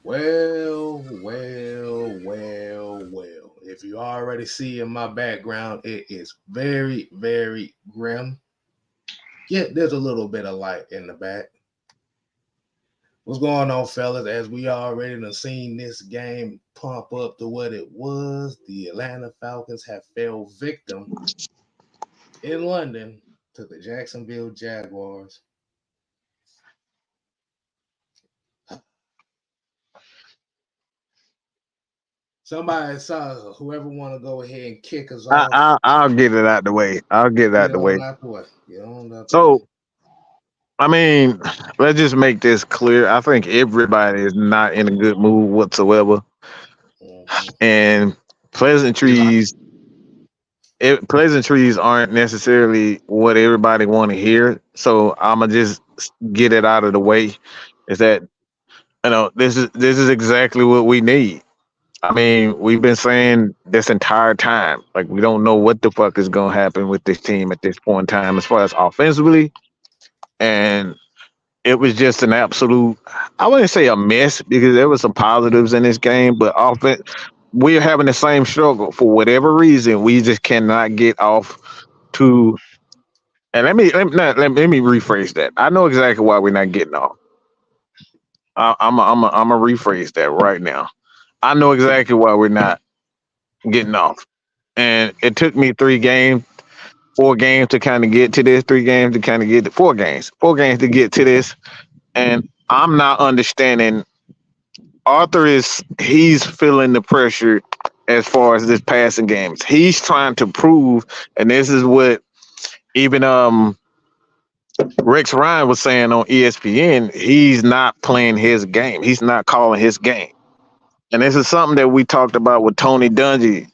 Well. If you already see in my background, it is very, very grim. Yet there's a little bit of light in the back. What's going on, fellas? As we already done seen this game pump up to what it was, the Atlanta Falcons have fell victim in London to the Jacksonville Jaguars. Somebody saw whoever want to go ahead and kick us I, off. I I'll get it out the way. I'll get it Get out it the on way. out the way. Get on out the way. So I mean, let's just make this clear. I think everybody is not in a good mood whatsoever, Mhm. and pleasantries pleasantries aren't necessarily what everybody want to hear. So I'ma just get it out of the way. Is that this is exactly what we need. I mean, we've been saying this entire time, like we don't know what the fuck is gonna happen with this team at this point in time, as far as offensively, and it was just an absolute. I wouldn't say a mess because there was some positives in this game, but offense, we're having the same struggle for whatever reason. We just cannot get off to. And let me rephrase that. I know exactly why we're not getting off. I'm a rephrase that right now. I know exactly why we're not getting off. And it took me 3 games, 4 games to kind of get to this, 3 games to kind of get to 4 games, 4 games to get to this. And I'm not understanding. Arthur he's feeling the pressure as far as this passing games. He's trying to prove, and this is what even Rex Ryan was saying on ESPN, he's not playing his game. He's not calling his game. And this is something that we talked about with Tony Dungy.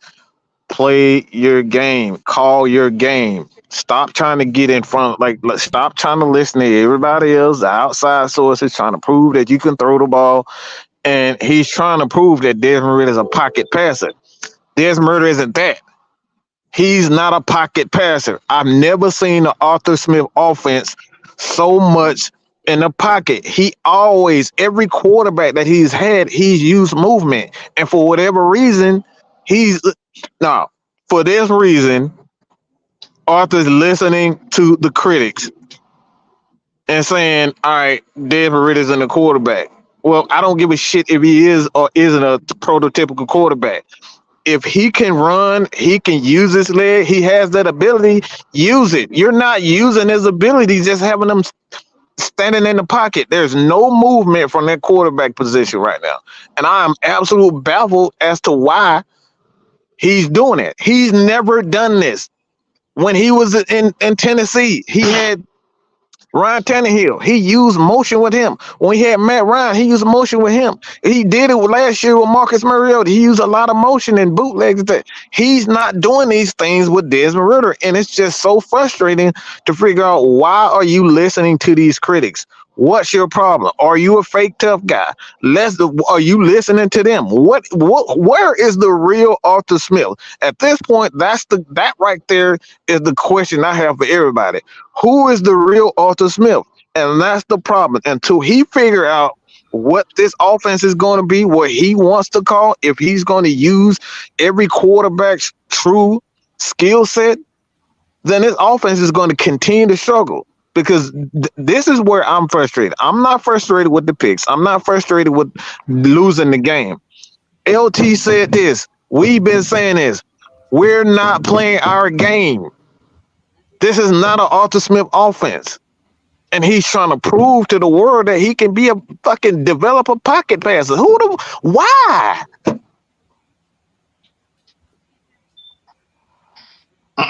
Play your game, call your game. Stop trying to get in front, stop trying to listen to everybody else, the outside sources, trying to prove that you can throw the ball. And he's trying to prove that Desmond Ridder is a pocket passer. Desmond Ridder isn't that. He's not a pocket passer. I've never seen the Arthur Smith offense so much in the pocket. He always, every quarterback that he's had, he's used movement. And for whatever reason, he's now for this reason, Arthur's listening to the critics and saying, all right, Desmond Ridder's in the quarterback. Well, I don't give a shit if he is or isn't a prototypical quarterback. If he can run, he can use his leg, he has that ability, use it. You're not using his ability, just having him standing in the pocket. There's no movement from that quarterback position right now. And I am absolutely baffled as to why he's doing it. He's never done this. When he was in Tennessee, he had Ryan Tannehill, he used motion with him. When he had Matt Ryan, he used motion with him. He did it last year with Marcus Mariota. He used a lot of motion and bootlegs. He's not doing these things with Desmond Ridder, and it's just so frustrating to figure out why are you listening to these critics? What's your problem? Are you a fake tough guy? Are you listening to them? Where is the real Arthur Smith? At this point, that right there is the question I have for everybody. Who is the real Arthur Smith? And that's the problem. Until he figure out what this offense is going to be, what he wants to call, if he's going to use every quarterback's true skill set, then this offense is going to continue to struggle. Because this is where I'm frustrated. I'm not frustrated with the picks. I'm not frustrated with losing the game. LT said this. We've been saying this. We're not playing our game. This is not an Arthur Smith offense. And he's trying to prove to the world that he can be a fucking developer pocket passer. Why? All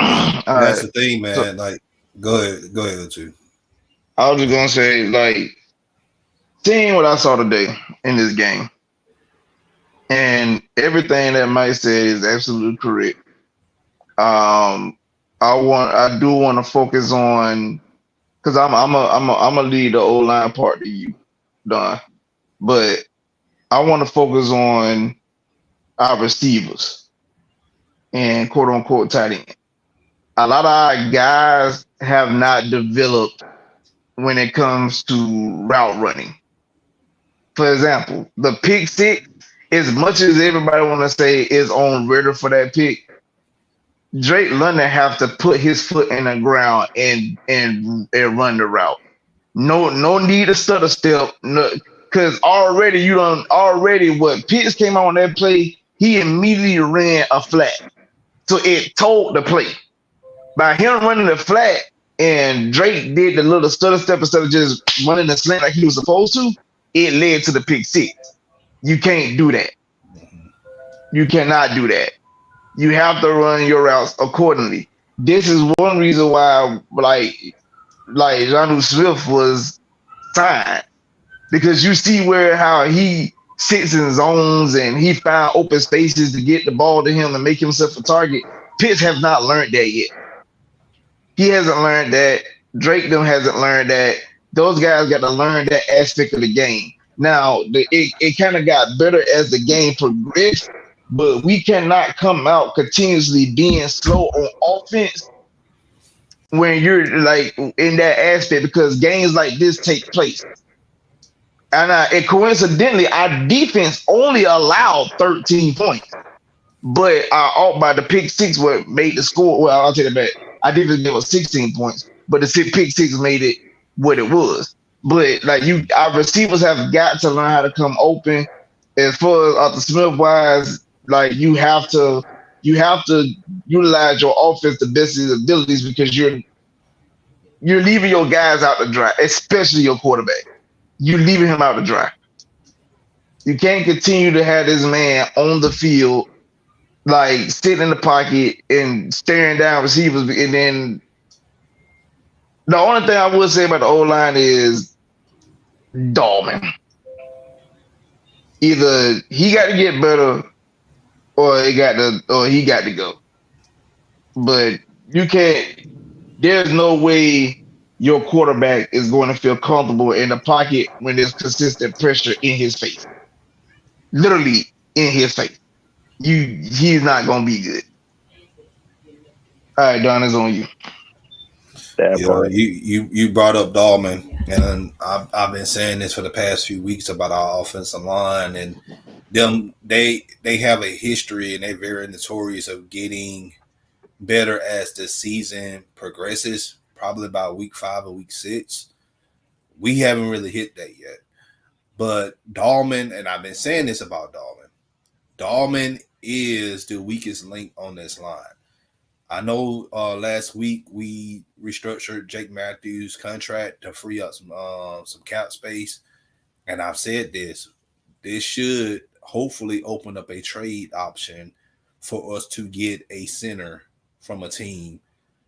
That's right. the thing, So man. Like, go ahead, too. I was just gonna say, like, seeing what I saw today in this game, and everything that Mike said is absolutely correct. Um, I do want to focus on because I'm a lead the O line part to you, Don, but I want to focus on our receivers and quote unquote tight end. A lot of our guys have not developed when it comes to route running. For example, the pick six, as much as everybody want to say is on Ritter for that pick, Drake London have to put his foot in the ground and run the route. No need to stutter step. No, because already what Pitts came on that play, he immediately ran a flat. So it told the play. By him running the flat and Drake did the little stutter step instead of just running the slant like he was supposed to, it led to the pick six. You can't do that. You cannot do that. You have to run your routes accordingly. This is one reason why like Jonnu Smith was signed. Because you see how he sits in zones and he found open spaces to get the ball to him and make himself a target. Pitts have not learned that yet. He hasn't learned that. Drake them hasn't learned that. Those guys got to learn that aspect of the game. Now, it kind of got better as the game progressed, but we cannot come out continuously being slow on offense when you're like in that aspect, because games like this take place. And coincidentally, our defense only allowed 13 points. But by the pick six, what made the score? Well, I'll take it back. Our defense gave us 16 points, but the pick six made it what it was. But like our receivers have got to learn how to come open. As far as Arthur Smith wise, like you have to utilize your offense to best of his abilities, because you're leaving your guys out to dry, especially your quarterback. You're leaving him out to dry. You can't continue to have this man on the field, like sitting in the pocket and staring down receivers. And then the only thing I would say about the O-line is Dahlman. Either he got to get better or he got to go. But you can't, there's no way your quarterback is going to feel comfortable in the pocket when there's consistent pressure in his face. Literally in his face. He's not going to be good. All right, Don, it's on you. You brought up Dahlman, and I've been saying this for the past few weeks about our offensive line, and them they have a history, and they're very notorious of getting better as the season progresses. Probably about week 5 or week 6. We haven't really hit that yet. But Dahlman, and I've been saying this about Dahlman, Dahlman is the weakest link on this line. I know last week we restructured Jake Matthews' contract to free up some cap space. And I've said this should hopefully open up a trade option for us to get a center from a team.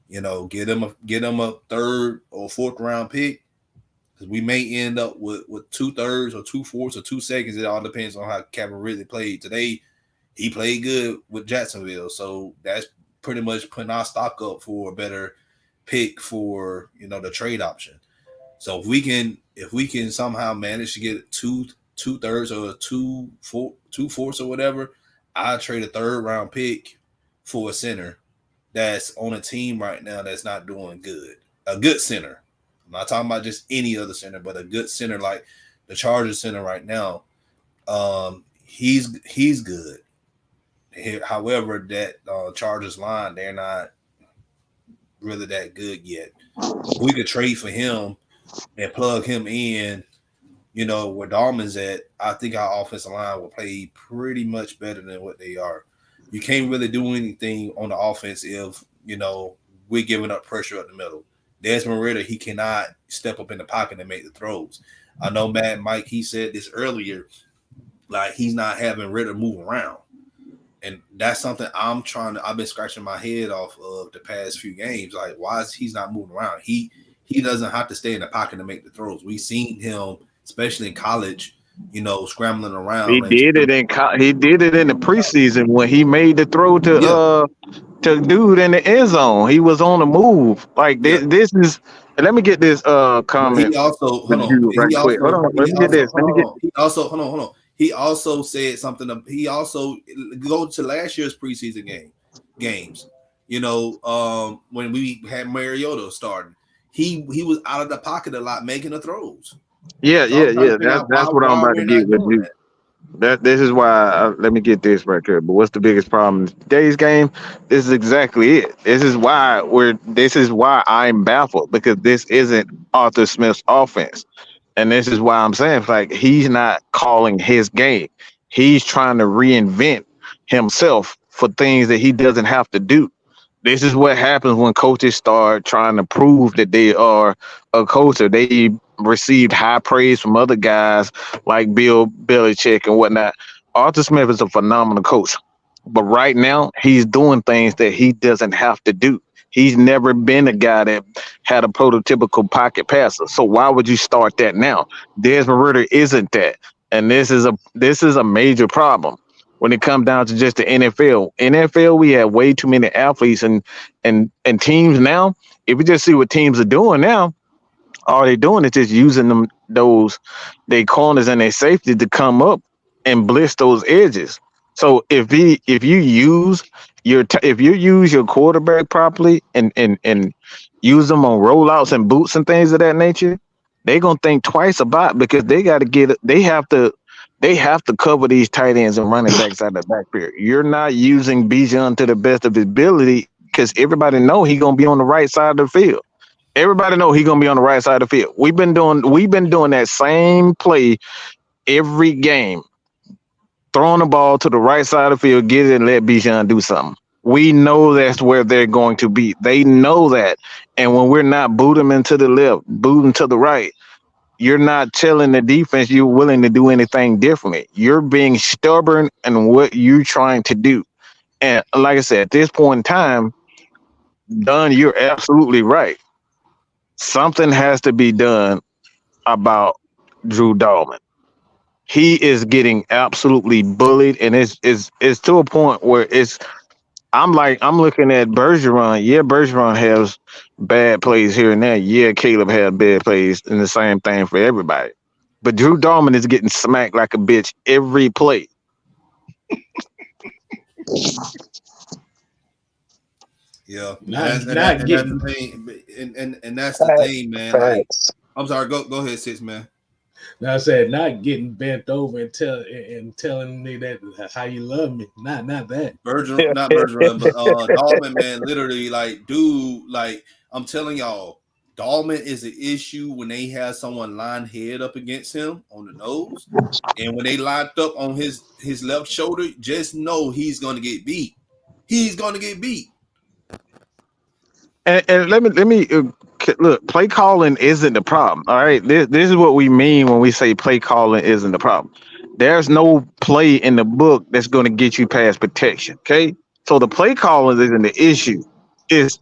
You know, get them a 3rd or 4th round pick, because we may end up with 2/3 or 2/4 or 2 seconds. It all depends on how Kevin really played today. He played good with Jacksonville, so that's pretty much putting our stock up for a better pick for the trade option. So if we can somehow manage to get 2/3 or 2/4 or whatever, I'll trade a 3rd round pick for a center that's on a team right now that's not doing good. A good center. I'm not talking about just any other center, but a good center like the Chargers center right now. He's good. However, that Chargers line, they're not really that good yet. We could trade for him and plug him in, where Dahlman's at. I think our offensive line will play pretty much better than what they are. You can't really do anything on the offense if, we're giving up pressure up the middle. Desmond Ridder, he cannot step up in the pocket and make the throws. I know Mad Mike, he said this earlier, like he's not having Ridder move around. And that's something I've been scratching my head off of the past few games. Like, why is he's not moving around? He doesn't have to stay in the pocket to make the throws. We've seen him, especially in college, scrambling around. He did it in the preseason when he made the throw to dude in the end zone. He was on the move. Like this is. Let me get this comment. He also hold on. He also said something. He also go to last year's preseason games. When we had Mariota starting, he was out of the pocket a lot making the throws. Yeah. So I'm trying to figure out That's what I'm why about to we're get not with doing you. that. This is why. Let me get this right here. But what's the biggest problem in today's game? This is exactly it. This is why I'm baffled because this isn't Arthur Smith's offense, and this is why I'm saying like he's not calling his game. He's trying to reinvent himself for things that he doesn't have to do. This is what happens when coaches start trying to prove that they are a coach. Or they received high praise from other guys like Bill Belichick and whatnot. Arthur Smith is a phenomenal coach, but right now he's doing things that he doesn't have to do. He's never been a guy that had a prototypical pocket passer. So why would you start that now? Desmond Ritter isn't that, and this is a major problem when it comes down to just the NFL. NFL, we have way too many athletes and teams now. If you just see what teams are doing now, all they're doing is just using they corners and their safety to come up and blitz those edges. So if you use if you use your quarterback properly and use them on rollouts and boots and things of that nature, they're gonna think twice about it because they have to cover these tight ends and running backs out of the backfield. You're not using Bijan to the best of his ability because everybody know he's gonna be on the right side of the field. Everybody know he's gonna be on the right side of the field. We've been doing that same play every game, throwing the ball to the right side of the field, get it and let Bijan do something. We know that's where they're going to be. They know that. And when we're not boot them into the left, boot them to the right, you're not telling the defense you're willing to do anything differently. You're being stubborn in what you're trying to do. And like I said, at this point in time, Don, you're absolutely right. Something has to be done about Drew Dahlman. He is getting absolutely bullied, and it's to a point where I'm looking at Bergeron. Yeah, Bergeron has bad plays here and there. Yeah, Caleb had bad plays, and the same thing for everybody. But Drew Dahlman is getting smacked like a bitch every play. Yeah, Not and not that's the getting thing, and that's the thing, man. Like, I'm sorry, go ahead, Six Man. now I said not getting bent over and telling me that how you love me. Not that. Bergeron, not Bergeron, but Dahlman, man, literally, like, dude, like, I'm telling y'all, Dahlman is an issue when they have someone line head up against him on the nose, and when they lined up on his left shoulder, just know he's gonna get beat. He's gonna get beat. And let me look. Play calling isn't the problem. All right, this is what we mean when we say play calling isn't the problem. There's no play in the book that's going to get you past protection. Okay, so the play calling isn't the issue. Is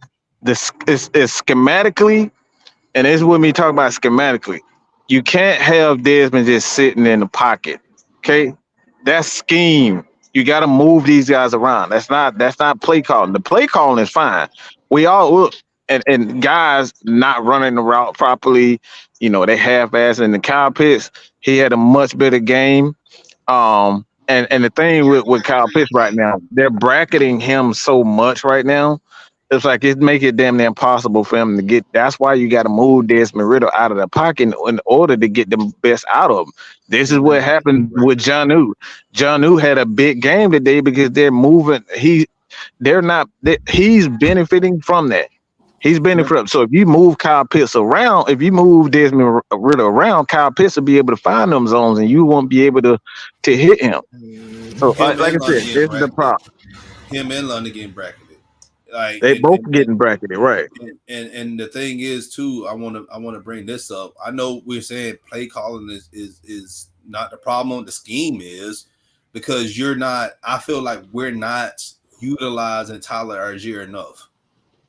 is schematically, and this is what we talk about schematically. You can't have Desmond just sitting in the pocket. Okay, that's scheme. You got to move these guys around. That's not play calling. The play calling is fine. We all look and guys not running the route properly. You know they half-ass in the Kyle Pitts. He had a much better game. And the thing with Kyle Pitts right now, they're bracketing him so much right now. It's like it make it damn near impossible for him to get. That's why you got to move Desmond Ritter out of the pocket in order to get the best out of him. This is what happened with Jonnu. Jonnu had a big game today because they're moving. He's benefiting from that. He's benefiting. So if you move Kyle Pitts around, if you move Desmond Ritter around, Kyle Pitts will be able to find them zones, and you won't be able to hit him. So Him like I and said, London this getting is the bracketed. problem. Him and London getting bracketed. Like, They both getting bracketed, right? And the thing is too, I want to bring this up. I know we're saying play calling is not the problem. The scheme is because you're not. I feel like we're not utilizing Tyler Algier enough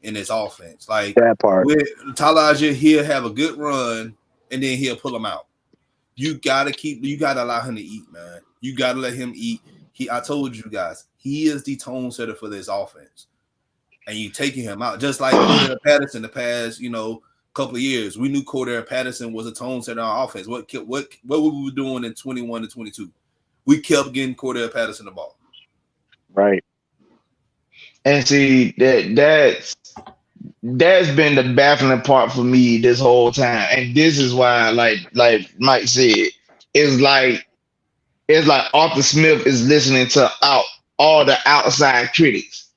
in this offense. Like, That part. with Tyler Algier, he'll have a good run and then he'll pull him out. You gotta allow him to eat, man. You gotta let him eat. I told you guys, he is the tone setter for this offense. And you taking him out, just like Cordell Patterson the past, couple of years. We knew Cordell Patterson was a tone setter on our offense. What were we doing in 21 to 22? We kept getting Cordell Patterson the ball. Right. And see that's been the baffling part for me this whole time, and this is why, like Mike said, it's like it's like Arthur Smith is listening to all the outside critics.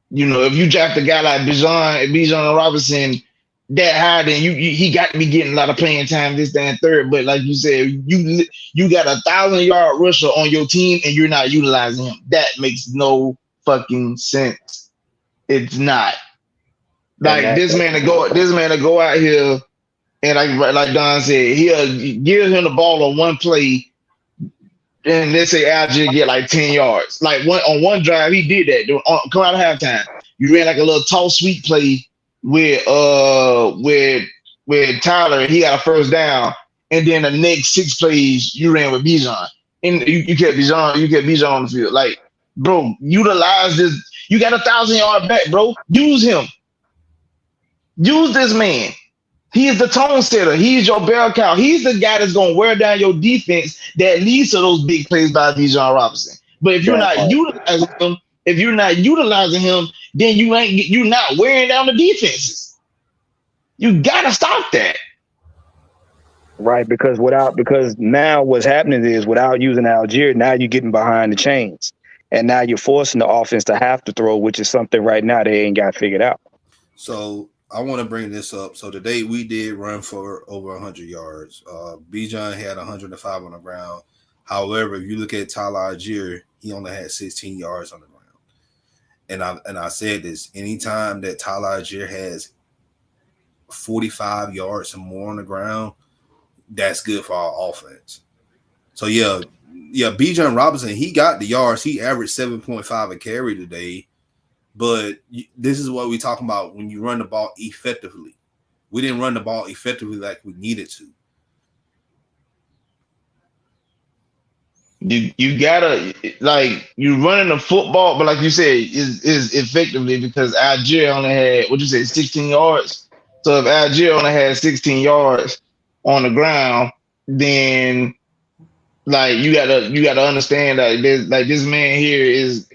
You know, if you draft a guy like Bijan Robinson that high, then he got to be getting a lot of playing time, this, that, and third. But like you said, you got 1,000-yard rusher on your team and you're not utilizing him. That makes no fucking sense. It's not. Like this man to go out here and like Don said, he'll give him the ball on one play. And let's say Algier get like 10 yards. Like on one drive, he did that. Come out of halftime, you ran like a little toss sweep play with Tyler. He got a first down, and then the next 6 plays you ran with Bijan, and you kept Bijan on the field. Like, bro, utilize this. You got 1,000-yard back, bro. Use him. Use this man. He is the tone setter. He's your bell cow. He's the guy that's going to wear down your defense that leads to those big plays by Bijan Robinson. But if you're not utilizing him, then you're not wearing down the defenses. You gotta stop that. Right, because now what's happening is without using Algier, now you're getting behind the chains. And now you're forcing the offense to have to throw, which is something right now they ain't got figured out. So I want to bring this up. So today we did run for over 100 yards. Bijan had 105 on the ground. However, if you look at Tyler Algier, he only had 16 yards on the ground. And I said this, anytime that Tyler Algier has 45 yards or more on the ground, that's good for our offense. So yeah, Bijan Robinson, he got the yards. He averaged 7.5 a carry today. But this is what we're talking about when you run the ball effectively. We didn't run the ball effectively like we needed to. You gotta, like, you running the football, but like you said, is effectively because Algier only had 16 yards. So if Algier only had 16 yards on the ground, then like you gotta understand that this man here is.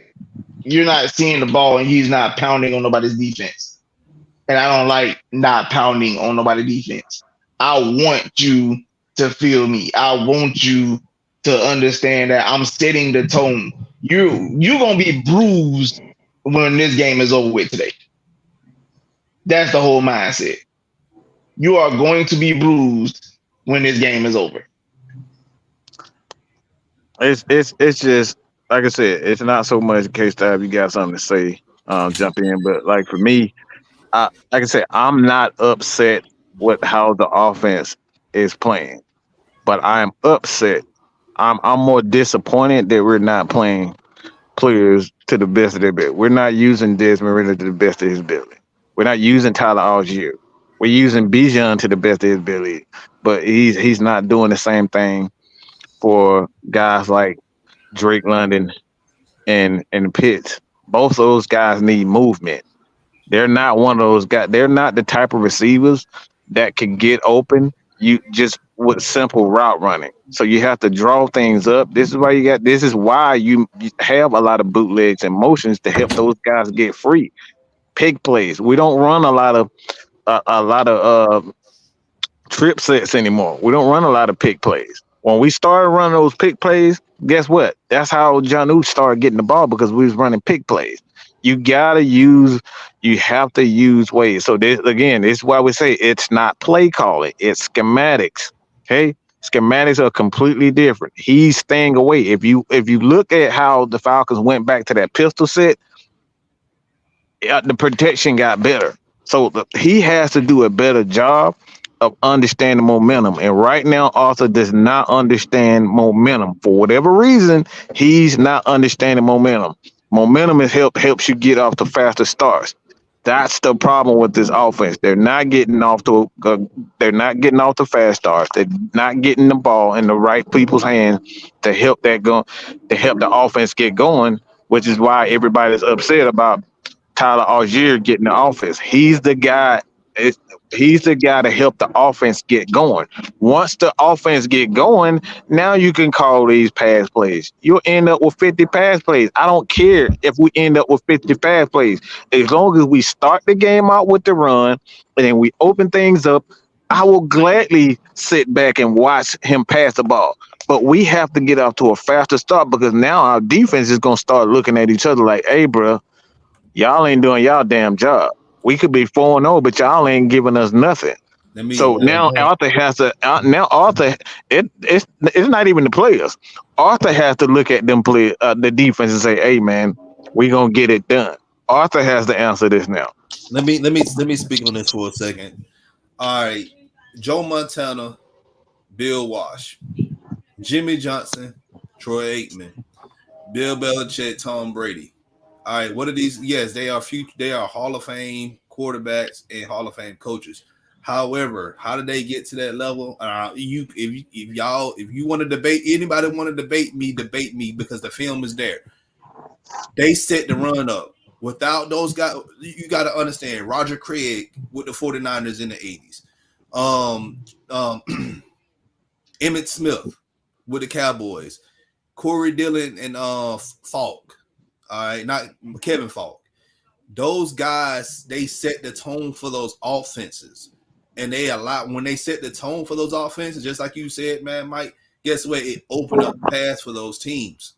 You're not seeing the ball and he's not pounding on nobody's defense. And I don't like not pounding on nobody's defense. I want you to feel me. I want you to understand that I'm setting the tone. You're going to be bruised when this game is over with today. That's the whole mindset. You are going to be bruised when this game is over. It's just, like I said, it's not so much a case to have you got something to say, jump in. But like for me, like I said, I'm not upset with how the offense is playing, but I'm upset. I'm more disappointed that we're not playing players to the best of their ability. We're not using Desmond Ritter to the best of his ability. We're not using Tyler Algier. We're using Bijan to the best of his ability, but he's not doing the same thing for guys like Drake London and Pitts. Both of those guys need movement. They're not one of those guys. They're not the type of receivers that can get open just with simple route running. So you have to draw things up. This is why you have a lot of bootlegs and motions to help those guys get free. Pick plays. We don't run a lot of trip sets anymore. We don't run a lot of pick plays. When we started running those pick plays, guess what? That's how Jonnu started getting the ball, because we was running pick plays. You have to use ways. So this is why we say it's not play calling, it's schematics. Okay? Schematics are completely different. He's staying away. If you look at how the Falcons went back to that pistol set, the protection got better. So he has to do a better job of understanding momentum. And right now, Arthur does not understand momentum. For whatever reason, he's not understanding momentum. Momentum helps you get off the faster starts. That's the problem with this offense. They're not getting off the fast starts. They're not getting the ball in the right people's hands to help the offense get going, which is why everybody's upset about Tyler Algier getting the offense. He's the guy. He's the guy to help the offense get going. Once the offense get going, now you can call these pass plays. You'll end up with 50 pass plays. I don't care if we end up with 50 pass plays. As long as we start the game out with the run and then we open things up, I will gladly sit back and watch him pass the ball. But we have to get off to a faster start because now our defense is going to start looking at each other like, hey, bro, y'all ain't doing y'all damn job. We could be 4-0, but y'all ain't giving us nothing. So now Arthur has to. It's not even the players. Arthur has to look at them play the defense and say, "Hey, man, we gonna get it done." Arthur has to answer this now. Let me speak on this for a second. All right, Joe Montana, Bill Walsh, Jimmy Johnson, Troy Aikman, Bill Belichick, Tom Brady. All right, what are these? Yes, they are Hall of Fame quarterbacks and Hall of Fame coaches. However, how did they get to that level? If you want to debate, anybody want to debate me because the film is there. They set the run up. Without those guys, you got to understand Roger Craig with the 49ers in the 80s. Emmitt Smith with the Cowboys. Corey Dillon and Falk. All right, not Kevin Falk. Those guys, they set the tone for those offenses. And when they set the tone for those offenses, just like you said, man, Mike, guess what? It opened up the path for those teams.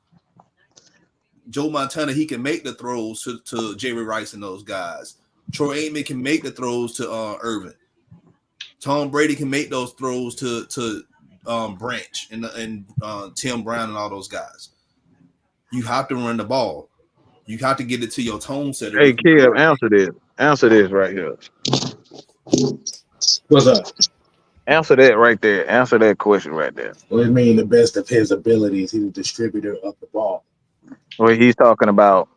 Joe Montana, he can make the throws to Jerry Rice and those guys. Troy Aikman can make the throws to Irvin. Tom Brady can make those throws to Branch and Tim Brown and all those guys. You have to run the ball. You have to get it to your tone setter. Hey, Kev, answer this. Answer this right here. What's up? Answer that right there. Answer that question right there. What do you mean the best of his abilities? He's a distributor of the ball. Well, he's talking about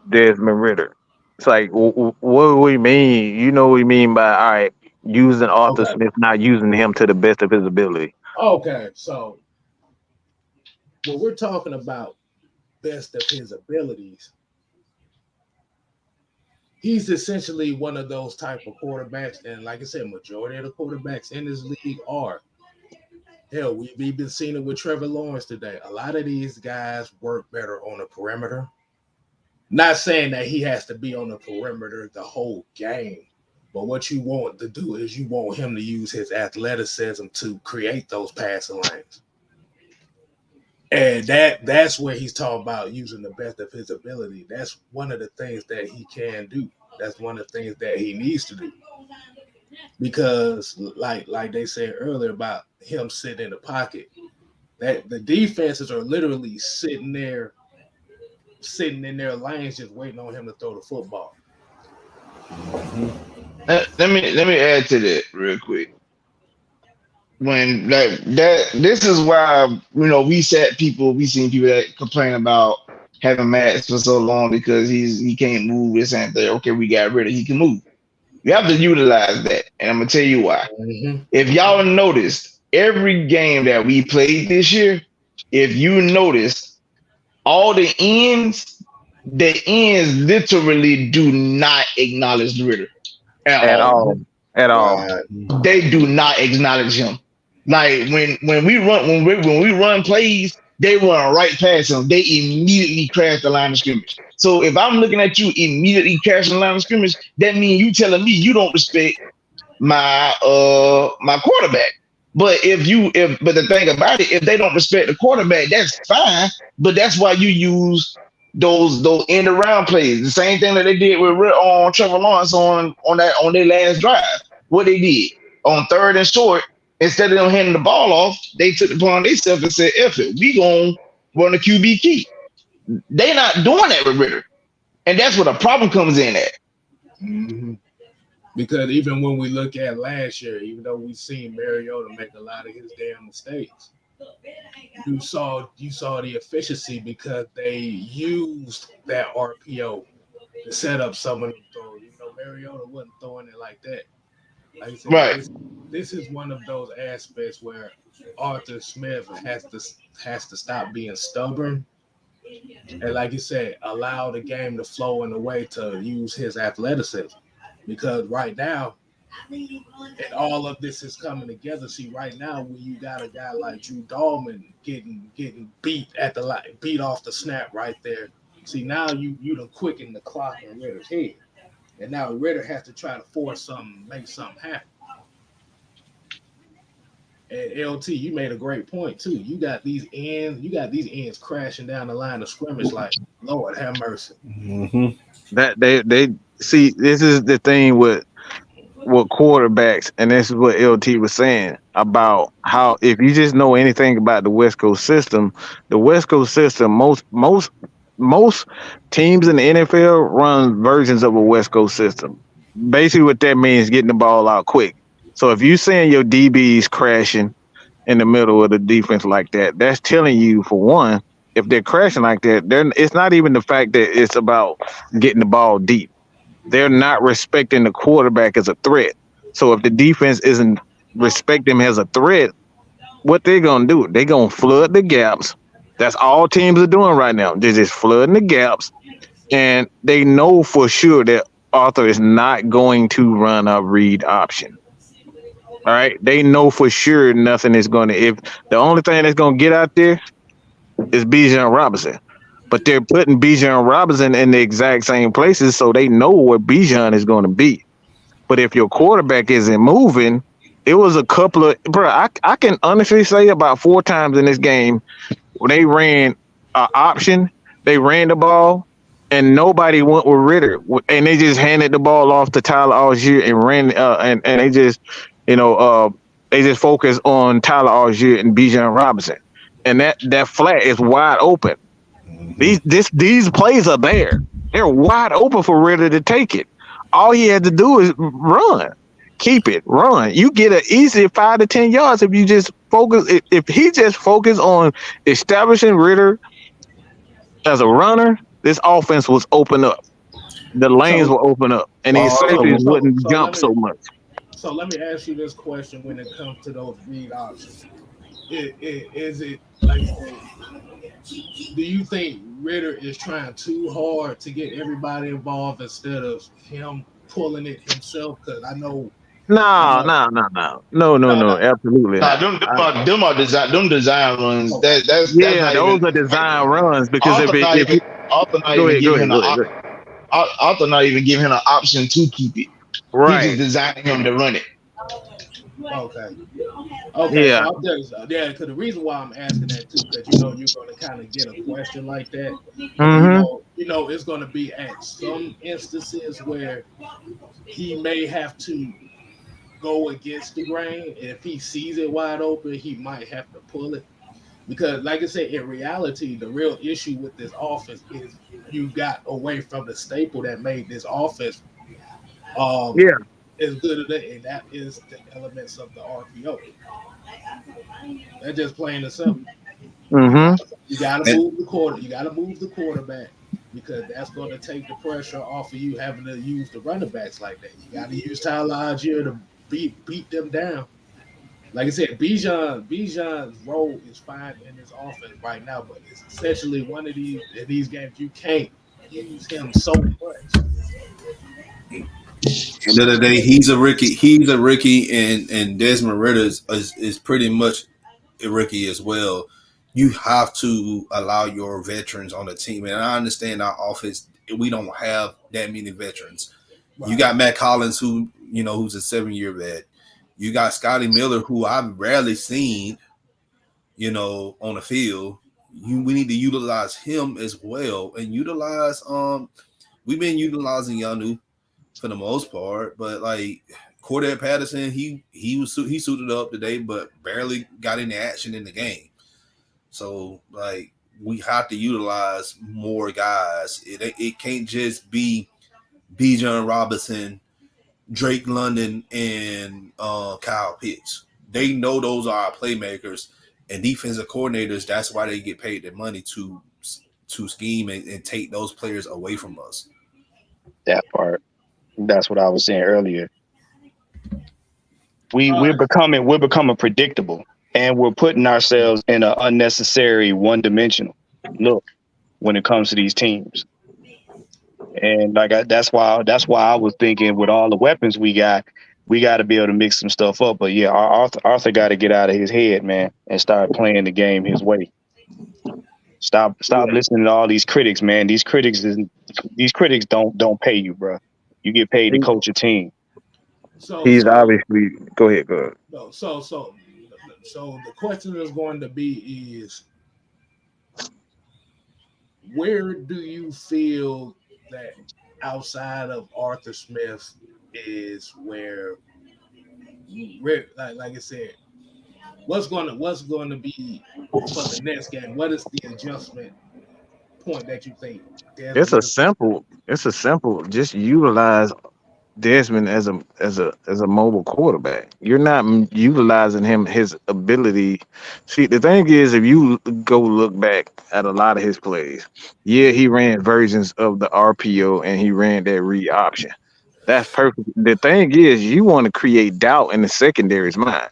Desmond Ritter. It's like, what do we mean? You know what we mean by, all right, using Arthur Smith, not using him to the best of his ability. Okay, so when we're talking about best of his abilities, he's essentially one of those type of quarterbacks, and like I said, majority of the quarterbacks in this league are. Hell, we've been seeing it with Trevor Lawrence today. A lot of these guys work better on the perimeter. Not saying that he has to be on the perimeter the whole game, but what you want to do is you want him to use his athleticism to create those passing lanes. And that's where he's talking about using the best of his ability. That's one of the things that he can do. That's one of the things that he needs to do. Because like they said earlier about him sitting in the pocket, that the defenses are literally sitting in their lanes just waiting on him to throw the football. Let me add to that real quick. When like that, this is why we seen people that complain about having Max for so long because he can't move this and that. Okay, we got rid of he can move. You have to utilize that, and I'm gonna tell you why. Mm-hmm. If y'all noticed, every game that we played this year, if you noticed, all the ends literally do not acknowledge Ritter at all. They do not acknowledge him. Like when we run plays, they run right past him. They immediately crash the line of scrimmage. So if I'm looking at you immediately crashing the line of scrimmage, that means you telling me you don't respect my quarterback. But but the thing about it, if they don't respect the quarterback, that's fine. But that's why you use those end around plays. The same thing that they did with on Trevor Lawrence on their last drive. What they did on 3rd and short, instead of them handing the ball off, they took it upon themselves and said, F it, we gonna run the QB key. They not doing that with Ritter. And that's where the problem comes in at. Mm-hmm. Because even when we look at last year, even though we seen Mariota make a lot of his damn mistakes, you saw the efficiency because they used that RPO to set up some of them throws. Mariota wasn't throwing it like that. Like I said, right. This is one of those aspects where Arthur Smith has to stop being stubborn. And like you said, allow the game to flow in a way to use his athleticism. Because right now, And all of this is coming together. See, right now, when you got a guy like Drew Dahlman getting beat at the line, beat off the snap right there. See, now you done quicken the clock in Ritter's head. And now Ritter has to try to force something, make something happen. And LT, you made a great point too. You got these ends crashing down the line of scrimmage like, Lord have mercy. Mm-hmm. That they see, this is the thing with quarterbacks, and this is what LT was saying about how if you just know anything about the West Coast system, most teams in the NFL run versions of a West Coast system. Basically, what that means is getting the ball out quick. So if you saying your DBs crashing in the middle of the defense like that, that's telling you, for one, if they're crashing like that, then it's not even the fact that it's about getting the ball deep. They're not respecting the quarterback as a threat. So if the defense isn't respecting him as a threat, what they're gonna do? They're gonna flood the gaps. That's all teams are doing right now. They're just flooding the gaps, and they know for sure that Arthur is not going to run a read option. All right, they know for sure nothing is going to. If the only thing that's going to get out there is Bijan Robinson, but they're putting Bijan Robinson in the exact same places, so they know where Bijan is going to be. But if your quarterback isn't moving, it was a couple of I can honestly say about 4 times in this game when they ran an option, they ran the ball, and nobody went with Ritter, and they just handed the ball off to Tyler Algier and ran, and they just, they just focused on Tyler Algier and Bijan Robinson, and that flat is wide open. These plays are there; they're wide open for Ritter to take it. All he had to do is run, keep it, run. You get an easy 5 to 10 yards if you just focus. If he just focused on establishing Ritter as a runner, this offense was open up. The lanes will open up, and these safeties wouldn't jump so much. So let me ask you this question: when it comes to those read options, is it like, do you think Ritter is trying too hard to get everybody involved instead of him pulling it himself? Because I know. No, absolutely. Them design runs. That's those are design runs, because Arthur not even giving him an option to keep it. Right. He's just designing him to run it. Okay. Yeah. So because the reason why I'm asking that too, because you're going to kind of get a question like that. Mm-hmm. It's going to be at some instances where he may have to go against the grain. If he sees it wide open, he might have to pull it. Because, like I said, in reality, the real issue with this offense is you got away from the staple that made this offense as good as that, and that is the elements of the RPO. That's just plain and simple. Mm-hmm. You got to move the quarter. You got to move the quarterback, because that's going to take the pressure off of you having to use the running backs like that. You got to use Tyler Algier to beat them down. Like I said, Bijan's role is fine in this offense right now, but it's essentially one of these games you can't use him so much. End of the day, he's a rookie, and Desmond Ritter is pretty much a rookie as well. You have to allow your veterans on the team, and I understand our offense, we don't have that many veterans. Right. You got Matt Collins, who's a 7-year vet. You got Scotty Miller, who I've rarely seen, on the field. We need to utilize him as well, and utilize. We've been utilizing Yanu for the most part, but like Cordell Patterson, he suited up today, but barely got any action in the game. So like we have to utilize more guys. It can't just be Bijan Robinson, Drake London, and Kyle Pitts. They know those are our playmakers and defensive coordinators. That's why they get paid their money to scheme and take those players away from us. That part. That's what I was saying earlier. We're becoming predictable, and we're putting ourselves in an unnecessary one-dimensional look when it comes to these teams. And that's why I was thinking, with all the weapons we got we got to be able to mix some stuff up. But yeah, Arthur got to get out of his head, man, and start playing the game his way. Stop listening to all these critics, man. These critics don't pay you, bro. You get paid to coach a team. He's obviously go ahead. No, so the question is going to be is, where do you feel that outside of Arthur Smith is where like I said, what's going to be for the next game? What is the adjustment point that you think? It's a simple. Just utilize Desmond as a mobile quarterback. You're not utilizing his ability. See, the thing is, if you go look back at a lot of his plays, yeah, he ran versions of the RPO and he ran that read option. That's perfect. The thing is, you want to create doubt in the secondary's mind.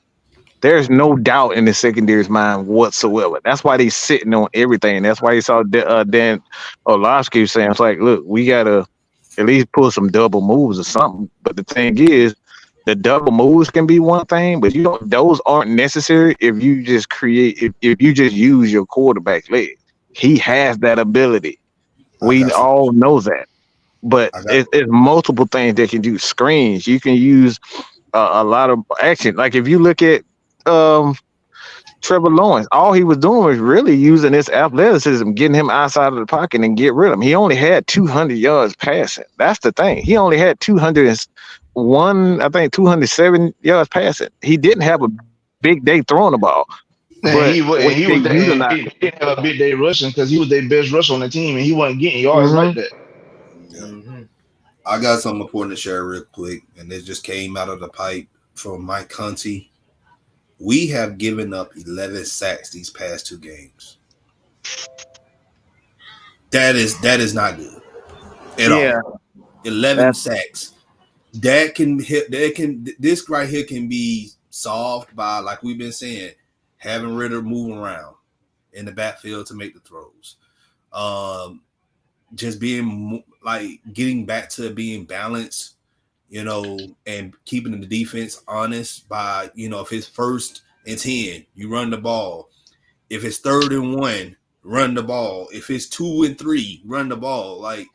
There's no doubt in the secondary's mind whatsoever. That's why they're sitting on everything. That's why you saw Dan Orlovsky saying, it's like, look, we got to at least pull some double moves or something. But the thing is, the double moves can be one thing, but those aren't necessary if you just if you just use your quarterback leg. He has that ability. We all know that. But it's multiple things that can do. Screens. You can use a lot of action. Like if you look at Trevor Lawrence, all he was doing was really using his athleticism, getting him outside of the pocket and get rid of him. He only had 200 yards passing. That's the thing. He only had 207 yards passing. He didn't have a big day throwing the ball. But he didn't have a big day rushing because he was their best rusher on the team, and he wasn't getting yards like that. Yeah. Mm-hmm. I got something important to share real quick, and it just came out of the pipe from Mike Conti. We have given up 11 sacks these past 2 games. That is not good at all. 11 sacks. That can hit. This right here can be solved by, like we've been saying, having Ritter move around in the backfield to make the throws. Just being like getting back to being balanced, and keeping the defense honest by, if it's 1st and 10, you run the ball. If it's 3rd and 1, run the ball. If it's 2 and 3, run the ball. Like,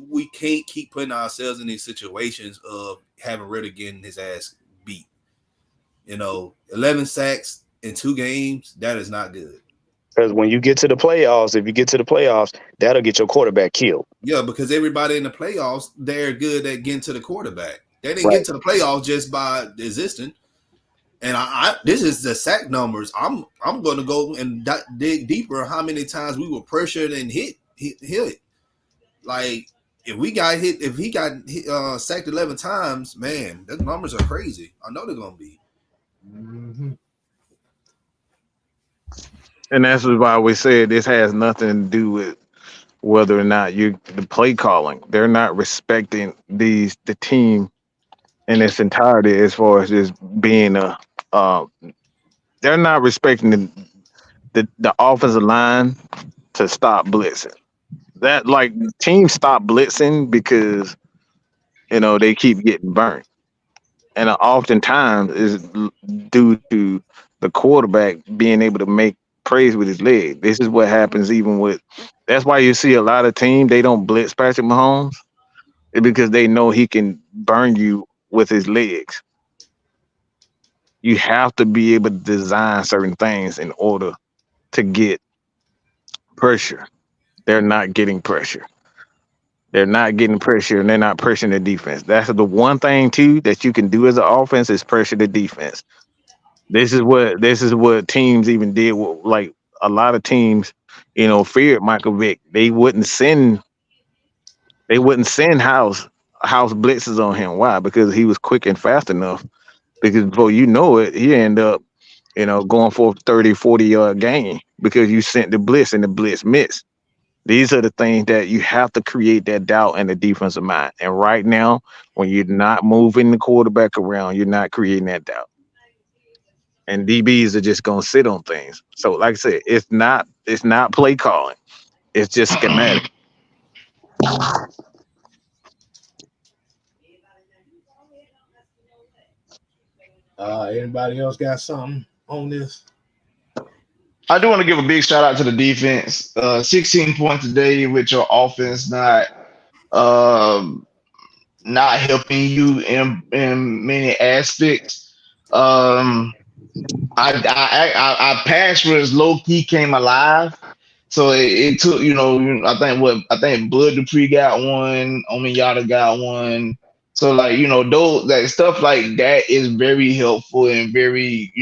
we can't keep putting ourselves in these situations of having Ritter getting his ass beat. 11 sacks in 2 games, that is not good. Because when you get to the playoffs, if you get to the playoffs, that'll get your quarterback killed. Yeah, because everybody in the playoffs, they're good at getting to the quarterback. They didn't get to the playoffs just by existing. And this is the sack numbers. I'm going to go and dig deeper how many times we were pressured and hit. Like if he got sacked 11 times, man, those numbers are crazy. I know they're going to be. Mm-hmm. And that's why we said this has nothing to do with whether or not the play calling. They're not respecting the team in its entirety as far as just being they're not respecting the offensive line to stop blitzing. That like teams stop blitzing because they keep getting burnt. And oftentimes is due to the quarterback being able to make praise with his leg. This is what happens that's why you see a lot of teams, they don't blitz Patrick Mahomes. It's because they know he can burn you with his legs. You have to be able to design certain things in order to get pressure. They're not getting pressure. They're not getting pressure, and they're not pressuring the defense. That's the one thing too that you can do as an offense is pressure the defense. This is what teams even did. Like a lot of teams, feared Michael Vick. They wouldn't send house blitzes on him. Why? Because he was quick and fast enough. Because before you know it, he end up, going for a 30, 40-yard gain because you sent the blitz and the blitz missed. These are the things that you have to create that doubt in the defensive mind. And right now, when you're not moving the quarterback around, you're not creating that doubt. And DBs are just gonna sit on things. So, like I said, it's not play calling. It's just schematic. Anybody else got something on this? I do want to give a big shout out to the defense. 16 points today with your offense um, not helping you in many aspects. Um, I pass rush low key came alive. So it took, I think Bud Dupree got one, Ominyata got one. So like, those that stuff like that is very helpful and very,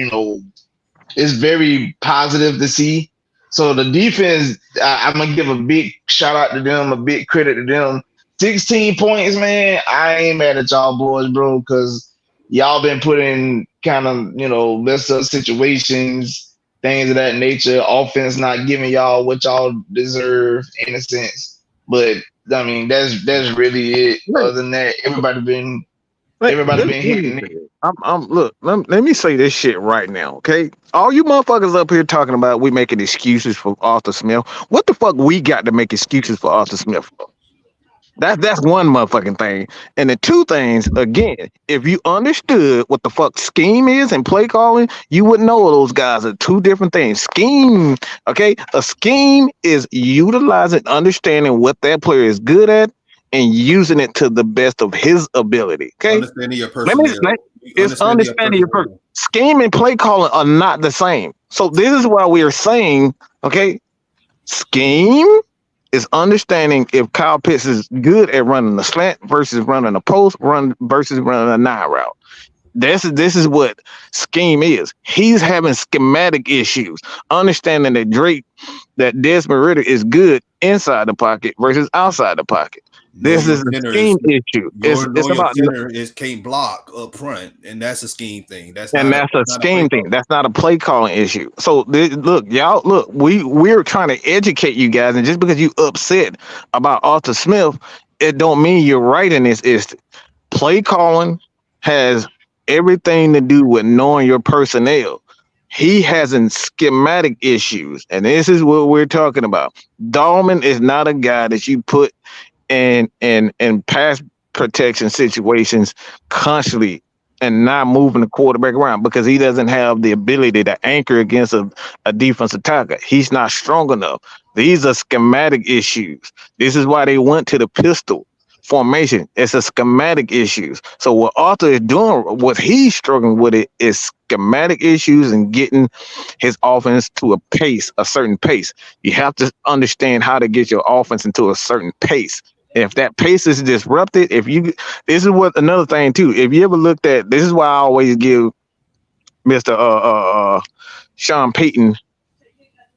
it's very positive to see. So the defense, I'm gonna give a big shout out to them, a big credit to them. 16 points, man. I ain't mad at y'all boys, bro, because y'all been put in kind of, messed up situations, things of that nature. Offense not giving y'all what y'all deserve in a sense. But I mean, that's really it. Other than that, everybody been hitting it. Look, let me say this shit right now, okay? All you motherfuckers up here talking about we making excuses for Arthur Smith. What the fuck we got to make excuses for Arthur Smith for? That's one motherfucking thing. And the two things, again, if you understood what the fuck scheme is and play calling, you would know those guys are two different things. Scheme, okay? A scheme is utilizing, understanding what that player is good at and using it to the best of his ability. Okay. Understanding your personnel. It's understanding your personnel. Scheme and play calling are not the same. So this is why we are saying, okay, scheme is understanding if Kyle Pitts is good at running a slant versus running a post versus running a 9 route. This is what scheme is. He's having schematic issues, understanding that Desmond Ridder is good inside the pocket versus outside the pocket. This is a scheme issue. It's about center is can't block up front, and that's a scheme thing. That's a scheme thing. That's not a play calling issue. So look, we're trying to educate you guys, and just because you upset about Arthur Smith, it don't mean you're right in this instance. Play calling has everything to do with knowing your personnel. He has schematic issues, and this is what we're talking about. Dahlman is not a guy that you put in pass protection situations constantly and not moving the quarterback around because he doesn't have the ability to anchor against a defensive tackle. He's not strong enough. These are schematic issues. This is why they went to the pistol formation. It's a schematic issues. So what Arthur is doing, what he's struggling with it is schematic issues and getting his offense to a certain pace. You have to understand how to get your offense into a certain pace. If that pace is disrupted, this is what another thing too. If you ever looked at, this is why I always give Mr. Sean Payton,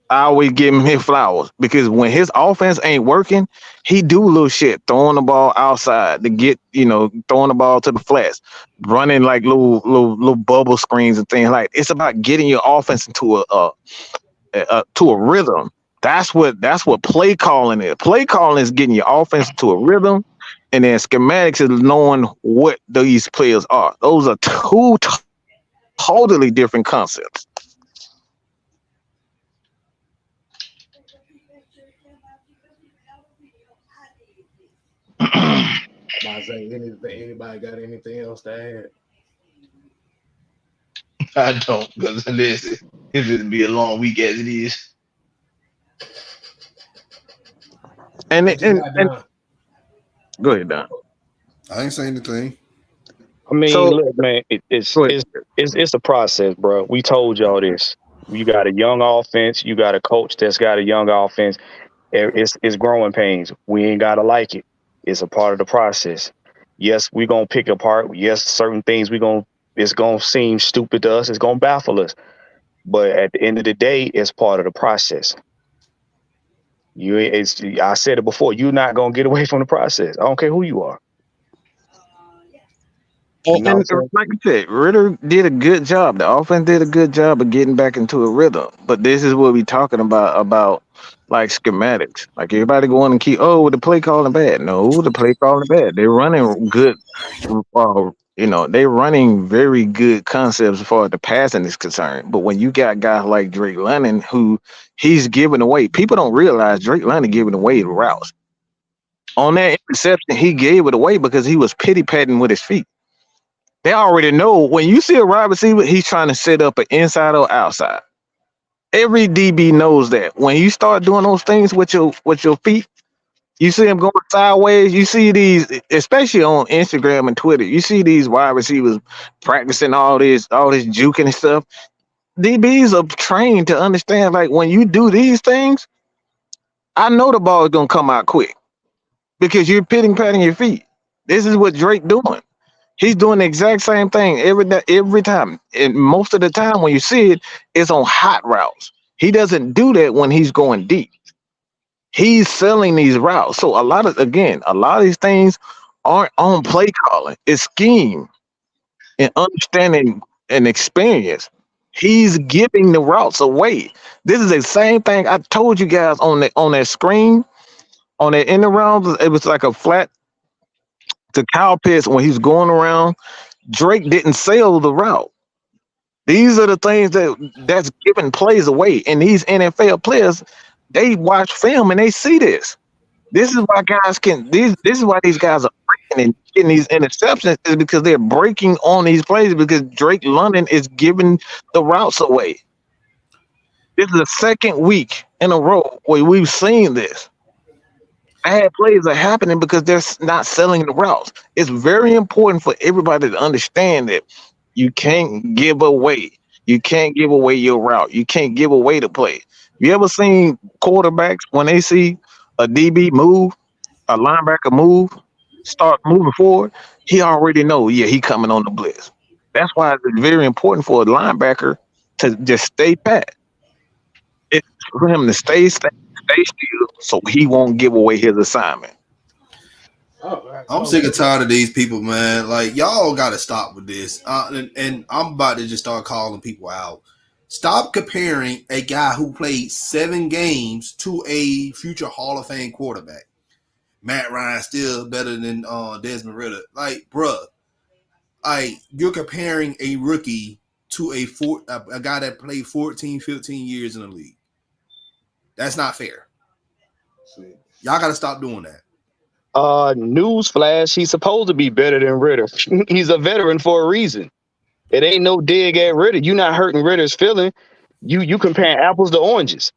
I always give him his flowers because when his offense ain't working, he do little shit, throwing the ball outside to get, throwing the ball to the flats, running like little bubble screens and things like that. It's about getting your offense into a rhythm. That's what play calling is. Play calling is getting your offense to a rhythm, and then schematics is knowing what these players are. Those are two totally different concepts. Anybody got anything else to add? I don't, because listen, if it be a long week as it is. And go ahead, Don. I ain't saying anything. I mean, look, man, it's a process, bro. We told y'all this. You got a young offense. You got a coach that's got a young offense. It's growing pains. We ain't gotta like it. It's a part of the process. Yes, we're gonna pick apart. Yes, certain things it's gonna seem stupid to us. It's gonna baffle us. But at the end of the day, it's part of the process. I said it before. You're not gonna get away from the process. I don't care who you are. And like I said, Ridder did a good job. The offense did a good job of getting back into a rhythm. But this is what we're talking about like schematics. Like everybody going and keep, the play calling bad. No, the play calling bad. They're running good. They're running very good concepts as far as the passing is concerned. But when you got guys like Drake London, who he's giving away, people don't realize Drake London giving away the routes. On that interception, he gave it away because he was pity patting with his feet. They already know when you see a wide receiver, he's trying to set up an inside or outside. Every DB knows that. When you start doing those things with your feet, you see them going sideways. You see these, especially on Instagram and Twitter. You see these wide receivers practicing all this juking and stuff. DBs are trained to understand. Like when you do these things, I know the ball is gonna come out quick because you're pitting patting your feet. This is what Drake doing. He's doing the exact same thing every time. And most of the time when you see it, it's on hot routes. He doesn't do that when he's going deep. He's selling these routes. So a lot of these things aren't on play calling. It's scheme and understanding and experience. He's giving the routes away. This is the same thing I told you guys on that screen, on that end around. It was like a flat to Kyle Pitts when he's going around. Drake didn't sell the route. These are the things that's giving plays away. And these NFL players, they watch film and they see this. This is why this is why these guys are breaking and getting these interceptions, is because they're breaking on these plays because Drake London is giving the routes away. This is the second week in a row where we've seen this. Bad plays are happening because they're not selling the routes. It's very important for everybody to understand that you can't give away. You can't give away your route. You can't give away the play. You ever seen quarterbacks when they see a DB move, a linebacker move, start moving forward? He already know, he coming on the blitz. That's why it's very important for a linebacker to just stay pat. It's for him to stay still so he won't give away his assignment. I'm sick and tired of these people, man. Like, y'all got to stop with this. And I'm about to just start calling people out. Stop comparing a guy who played 7 games to a future Hall of Fame quarterback. Matt Ryan still better than Desmond Ritter. Like, bruh, you're comparing a rookie to a guy that played 14, 15 years in the league. That's not fair. Y'all got to stop doing that. Newsflash, he's supposed to be better than Ritter. He's a veteran for a reason. It ain't no dig at Ritter. You're not hurting Ritter's feeling. You comparing apples to oranges.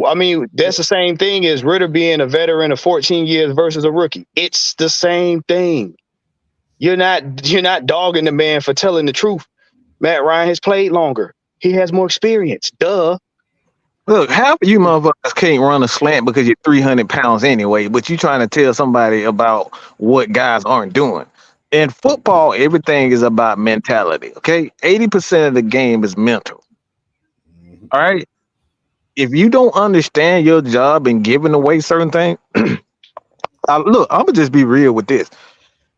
I mean, that's the same thing as Ritter being a veteran of 14 years versus a rookie. It's the same thing. You're not dogging the man for telling the truth. Matt Ryan has played longer. He has more experience. Duh. Look, half of you motherfuckers can't run a slant because you're 300 pounds anyway, but you trying to tell somebody about what guys aren't doing. In football, everything is about mentality, okay? 80% of the game is mental. All right? If you don't understand your job and giving away certain things, look, I'm going to just be real with this.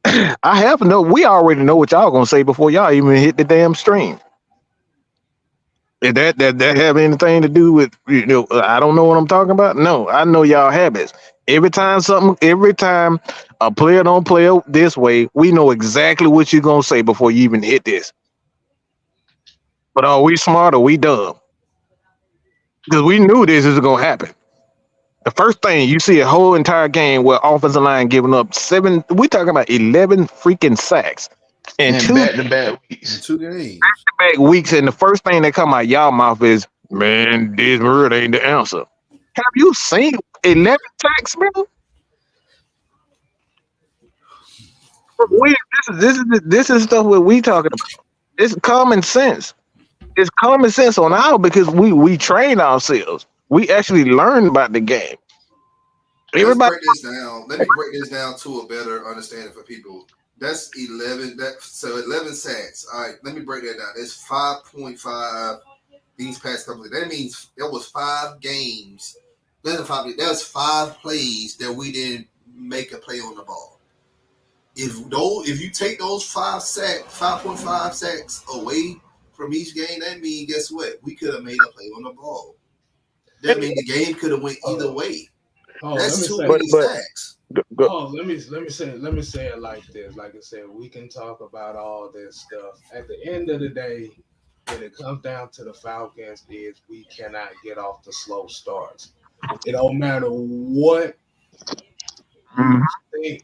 We already know what y'all going to say before y'all even hit the damn stream. Did that have anything to do with, I don't know what I'm talking about? No, I know y'all habits. Every time a player don't play this way, we know exactly what you're going to say before you even hit this. But are we smart or we dumb? Because we knew this is going to happen. The first thing, you see a whole entire game where offensive line giving up we're talking about 11 freaking sacks. And back-to-back weeks. 2 games. Back-to-back weeks, and the first thing that come out y'all mouth is, man, Desmond Ritter ain't the answer. Have you seen 11 sacks, man? This is stuff what we talking about. It's common sense. It's common sense on our because we train ourselves. We actually learn about the game. Let's break this down. Let me break this down to a better understanding for people. That's 11. 11 sacks. All right, let me break that down. It's 5.5 these past couple of. That means there was 5 games. That was 5 plays that we didn't make a play on the ball. If you take those 5.5 sacks away from each game, that means guess what? We could have made a play on the ball. That means the game could have went either way. That's too many sacks. Let me say it like this. Like I said, we can talk about all this stuff. At the end of the day, when it comes down to the Falcons, is we cannot get off the slow starts. It don't matter what thing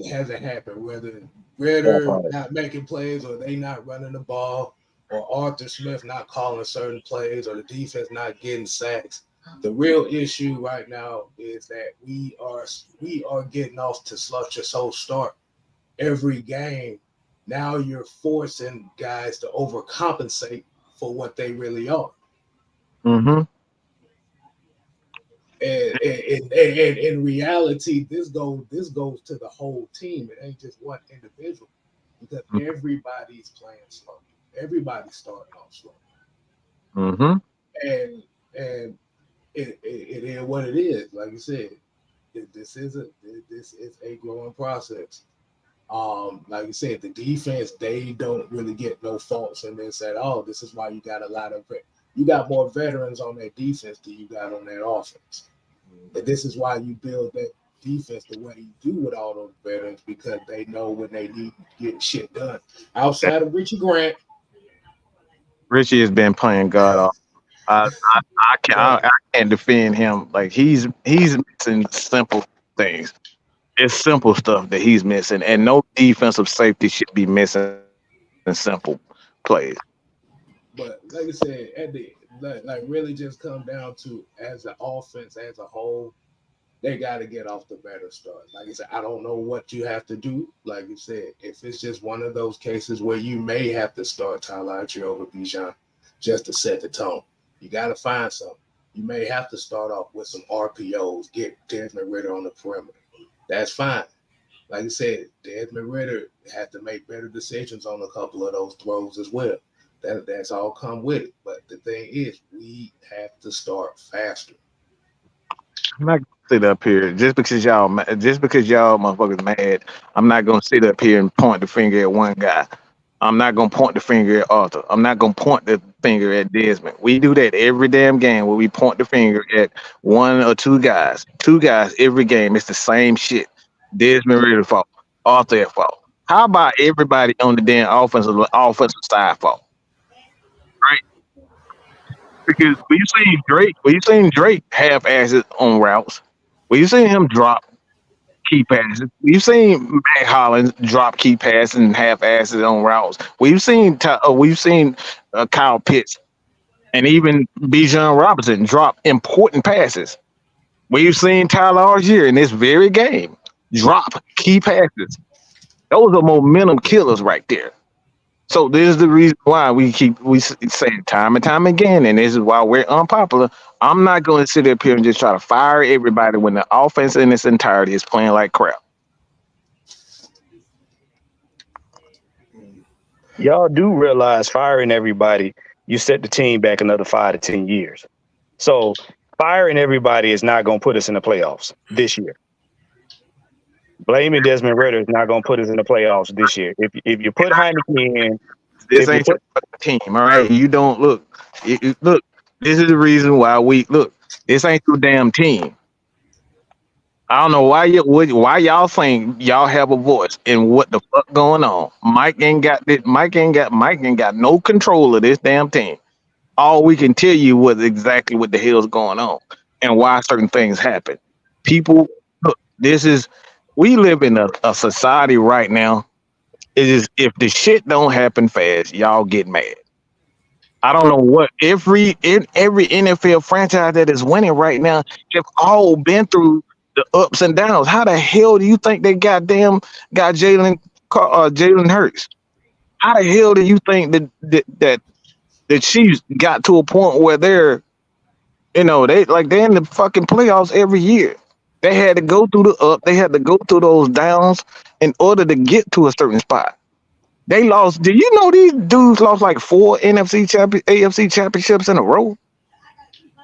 hasn't happened, whether Ritter not making plays, or they not running the ball, or Arthur Smith not calling certain plays, or the defense not getting sacks. The real issue right now is that we are getting off to such a slow start every game. Now you're forcing guys to overcompensate for what they really are. Mm-hmm. And in reality, this goes to the whole team. It ain't just one individual, because everybody's playing slow. Everybody's starting off slow. Mm-hmm. And it is what it is. Like you said, this is a growing process. Like you said, the defense, they don't really get no faults in this at all. This is why you got you got more veterans on that defense than you got on that offense. And this is why you build that defense the way you do with all those veterans, because they know when they need to get shit done. Outside of Richie Grant, Richie has been playing God off. I can't defend him. Like he's missing simple things. It's simple stuff that he's missing, and no defensive safety should be missing simple plays. but like I said, at the like really just come down to, as an offense as a whole, they got to get off the better start. Like I said, I don't know what you have to do. Like you said, if it's just one of those cases where you may have to start Tyler Archer over Bijan just to set the tone, you got to find something. You may have to start off with some RPOs, get Desmond Ritter on the perimeter. That's fine. Like I said, Desmond Ritter had to make better decisions on a couple of those throws as well. That's all come with it. But the thing is, we have to start faster. I'm not gonna sit up here just because y'all motherfuckers mad. I'm not gonna sit up here and point the finger at one guy. I'm not gonna point the finger at Arthur. I'm not gonna point the finger at Desmond. We do that every damn game where we point the finger at one or two guys. Two guys every game. It's the same shit. Desmond Ritter fault. Arthur at fault. How about everybody on the damn offensive side fault? Right? Because we seen Drake half asses on routes. We seen him drop key passes. We've seen Matt Hollins drop key passes and half asses on routes. We've seen Kyle Pitts and even Bijan Robinson drop important passes. We've seen Tyler Algier in this very game drop key passes. Those are momentum killers right there. So this is the reason why we say it time and time again, and this is why we're unpopular. I'm not going to sit up here and just try to fire everybody when the offense in its entirety is playing like crap. Y'all do realize firing everybody, you set the team back another 5 to 10 years. So firing everybody is not going to put us in the playoffs this year. Blaming Desmond Ritter is not going to put us in the playoffs this year. If you put Heineken in, This ain't your fucking team, all right? You don't look. Look, this is the reason why we look. This ain't your damn team. I don't know why y'all think y'all have a voice and what the fuck going on. Mike ain't got no control of this damn team. All we can tell you was exactly what the hell's going on and why certain things happen. People, look, we live in a society right now. It is, if the shit don't happen fast, y'all get mad. I don't know what every NFL franchise that is winning right now have all been through the ups and downs. How the hell do you think they got Jalen Hurts? How the hell do you think that the Chiefs got to a point where they're in the fucking playoffs every year? They had to go through the up, they had to go through those downs in order to get to a certain spot. They lost. Do you know these dudes lost like 4 AFC championships in a row?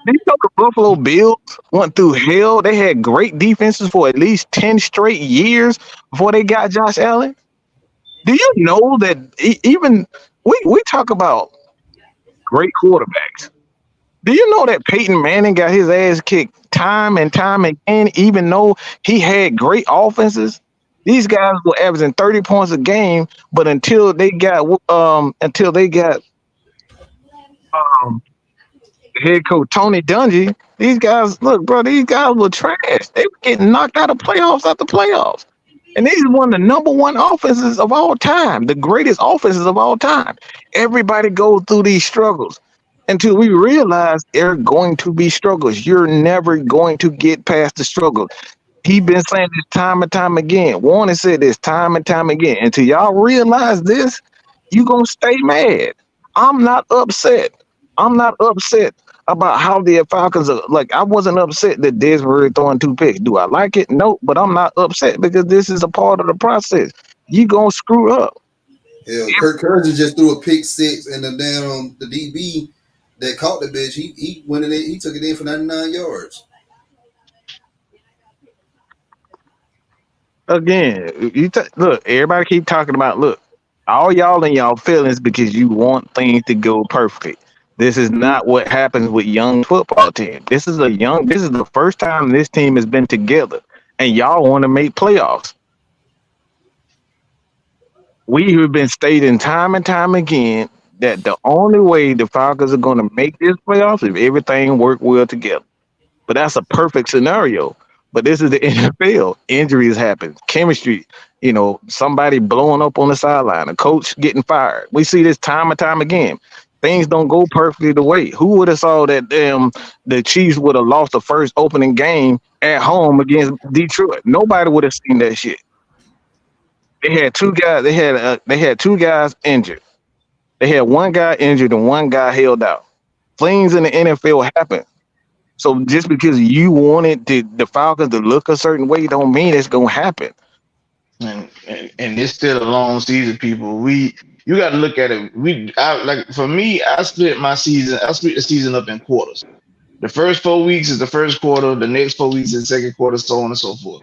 Do you know the Buffalo Bills went through hell? They had great defenses for at least 10 straight years before they got Josh Allen. Do you know that even we talk about great quarterbacks? Do you know that Peyton Manning got his ass kicked time and time again, even though he had great offenses? These guys were averaging 30 points a game, but until they got head coach Tony Dungy, these guys were trash. They were getting knocked out of playoffs after playoffs. And this is one of the number one offenses of all time, the greatest offenses of all time. Everybody goes through these struggles until we realize there are going to be struggles. You're never going to get past the struggle. He been saying this time and time again. Warren said this time and time again. Until y'all realize this, you gonna stay mad. I'm not upset. I'm not upset about how the Falcons are. Like, I wasn't upset that Desbury throwing 2 picks. Do I like it? No, but I'm not upset because this is a part of the process. You gonna screw up. Hell, Kirk Cousins just threw a pick six, and the DB that caught the bitch, he went in there, he took it in for 99 yards. Again, look, everybody keep talking about, look, all y'all in y'all feelings because you want things to go perfectly. This is not what happens with young football team. This is the first time this team has been together and y'all want to make playoffs. We have been stating time and time again that the only way the Falcons are going to make this playoffs is if everything work well together. But that's a perfect scenario. But this is the NFL. Injuries happen, chemistry, somebody blowing up on the sideline, a coach getting fired. We see this time and time again. Things don't go perfectly the way. Who would have saw that the Chiefs would have lost the first opening game at home against Detroit? Nobody would have seen that shit. They had two guys. They had 2 guys injured. They had 1 guy injured and 1 guy held out. Things in the NFL happen. So just because you wanted the Falcons to look a certain way, don't mean it's gonna happen. And it's still a long season, people. You got to look at it. For me, I split the season up in quarters. The first 4 weeks is the first quarter. The next 4 weeks is the second quarter, so on and so forth.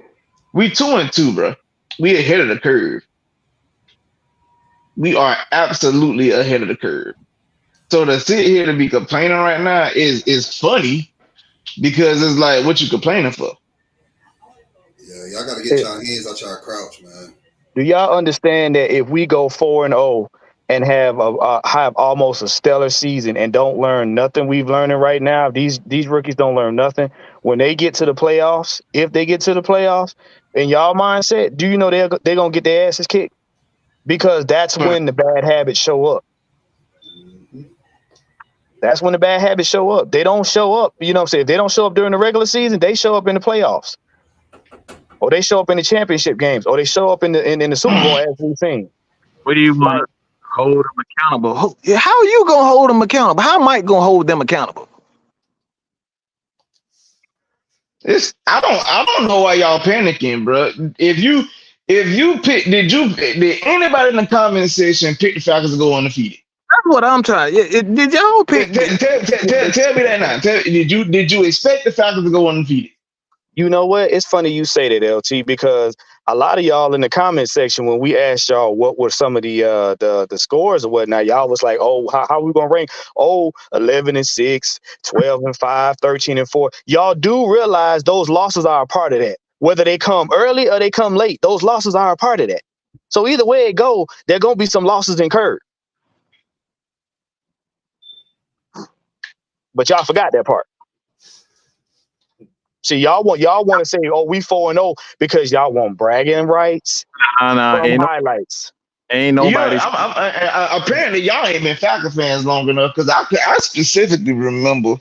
We 2-2, bro. We ahead of the curve. We are absolutely ahead of the curve. So to sit here to be complaining right now is funny because it's like, what you complaining for? Yeah, y'all got to get y'all hands out y'all crouch, man. Do y'all understand that if we go 4-0 and have almost a stellar season and don't learn nothing we've learning right now, these rookies don't learn nothing. When they get to the playoffs, if they get to the playoffs, in y'all mindset, do you know they're gonna get their asses kicked? Because that's when the bad habits show up. That's when the bad habits show up. They don't show up, you know what I'm saying? If they don't show up during the regular season, they show up in the playoffs. Or they show up in the championship games, or they show up in the Super Bowl, as we've seen. What do you want to hold them accountable? How are you gonna hold them accountable? How Mike gonna hold them accountable? I don't know why y'all panicking, bro. If you pick, did anybody in the comment section pick the Falcons to go undefeated? That's what I'm trying. Did y'all pick? Tell me that now. Did you expect the Falcons to go undefeated? You know what? It's funny you say that, LT, because a lot of y'all in the comment section, when we asked y'all what were some of the scores or whatnot, y'all was like, oh, how are we going to rank? Oh, 11-6, 12-5, 13-4. Y'all do realize those losses are a part of that. Whether they come early or they come late, those losses are a part of that. So either way it go, there going to be some losses incurred. But y'all forgot that part. See, y'all want to say, oh, we 4-0 because y'all want bragging rights from highlights. Ain't nobody. Apparently, y'all ain't been Falcon fans long enough because I specifically remember,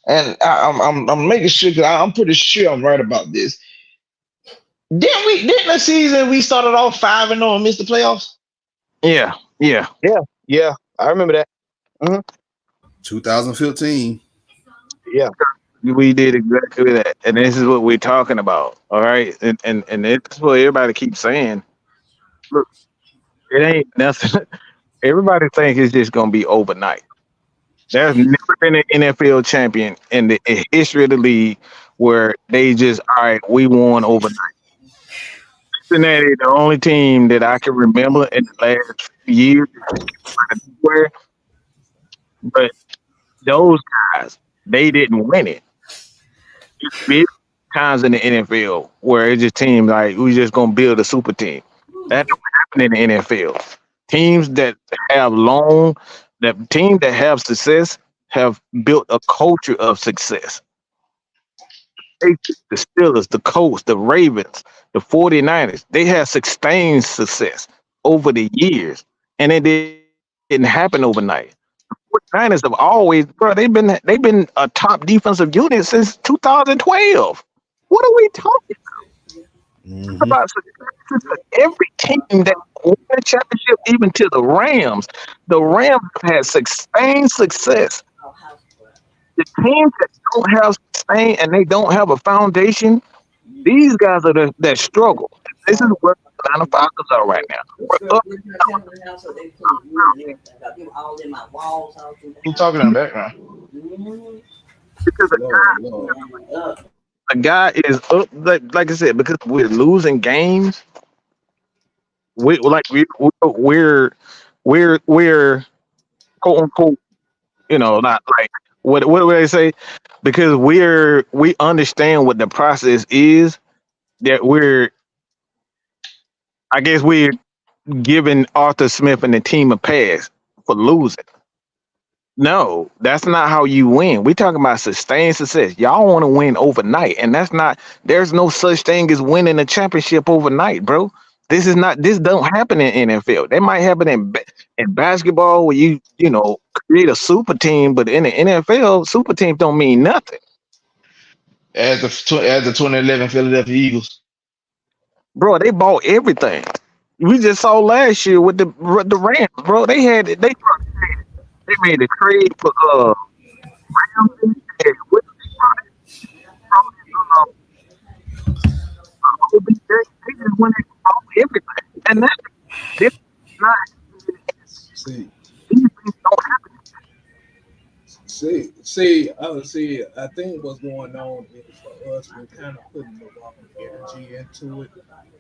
and I'm making sure because I'm pretty sure I'm right about this. Didn't the season we started off 5-0 and missed the playoffs? Yeah. I remember that. Mm-hmm. 2015. Yeah. We did exactly that, and this is what we're talking about. All right, and it's what everybody keeps saying. Look, it ain't nothing. Everybody thinks it's just gonna be overnight. There's never been an NFL champion in the history of the league where they just, all right, we won overnight. Cincinnati, the only team that I can remember in the last few years, but those guys, they didn't win it. It's big times in the NFL where it's just teams like we just gonna build a super team. That don't happen in the NFL. Teams that have success have built a culture of success. The Steelers, the Colts, the Ravens, the 49ers, they had sustained success over the years, and it didn't happen overnight. 49ers have always, bro, they've been a top defensive unit since 2012. What are we talking Mm-hmm. about? Success for every team that won the championship, even to the Rams. The Rams have had sustained success. The teams that don't have sustain and they don't have a foundation, these guys are that struggle. This is where the Atlanta Falcons are right now. We're up Who talking in the background? because Lord, Lord. a guy is up. Like I said, because we're losing games. We're quote unquote, not like what do they say? Because we understand what the process is. That I guess we're giving Arthur Smith and the team a pass for losing. No, that's not how you win. We're talking about sustained success. Y'all want to win overnight, and that's not. There's no such thing as winning a championship overnight, bro. This is not. This don't happen in NFL. That might happen in basketball where you create a super team, but in the NFL, super teams don't mean nothing, As the 2011 Philadelphia Eagles. bro. They bought everything. We just saw last year with the Rams, bro. They made a trade for Ramsey and OBJ. They just went and bought everything, and this not See, these things don't happen. see. I think what's going on is for us, we're kind of putting the wrong energy into it.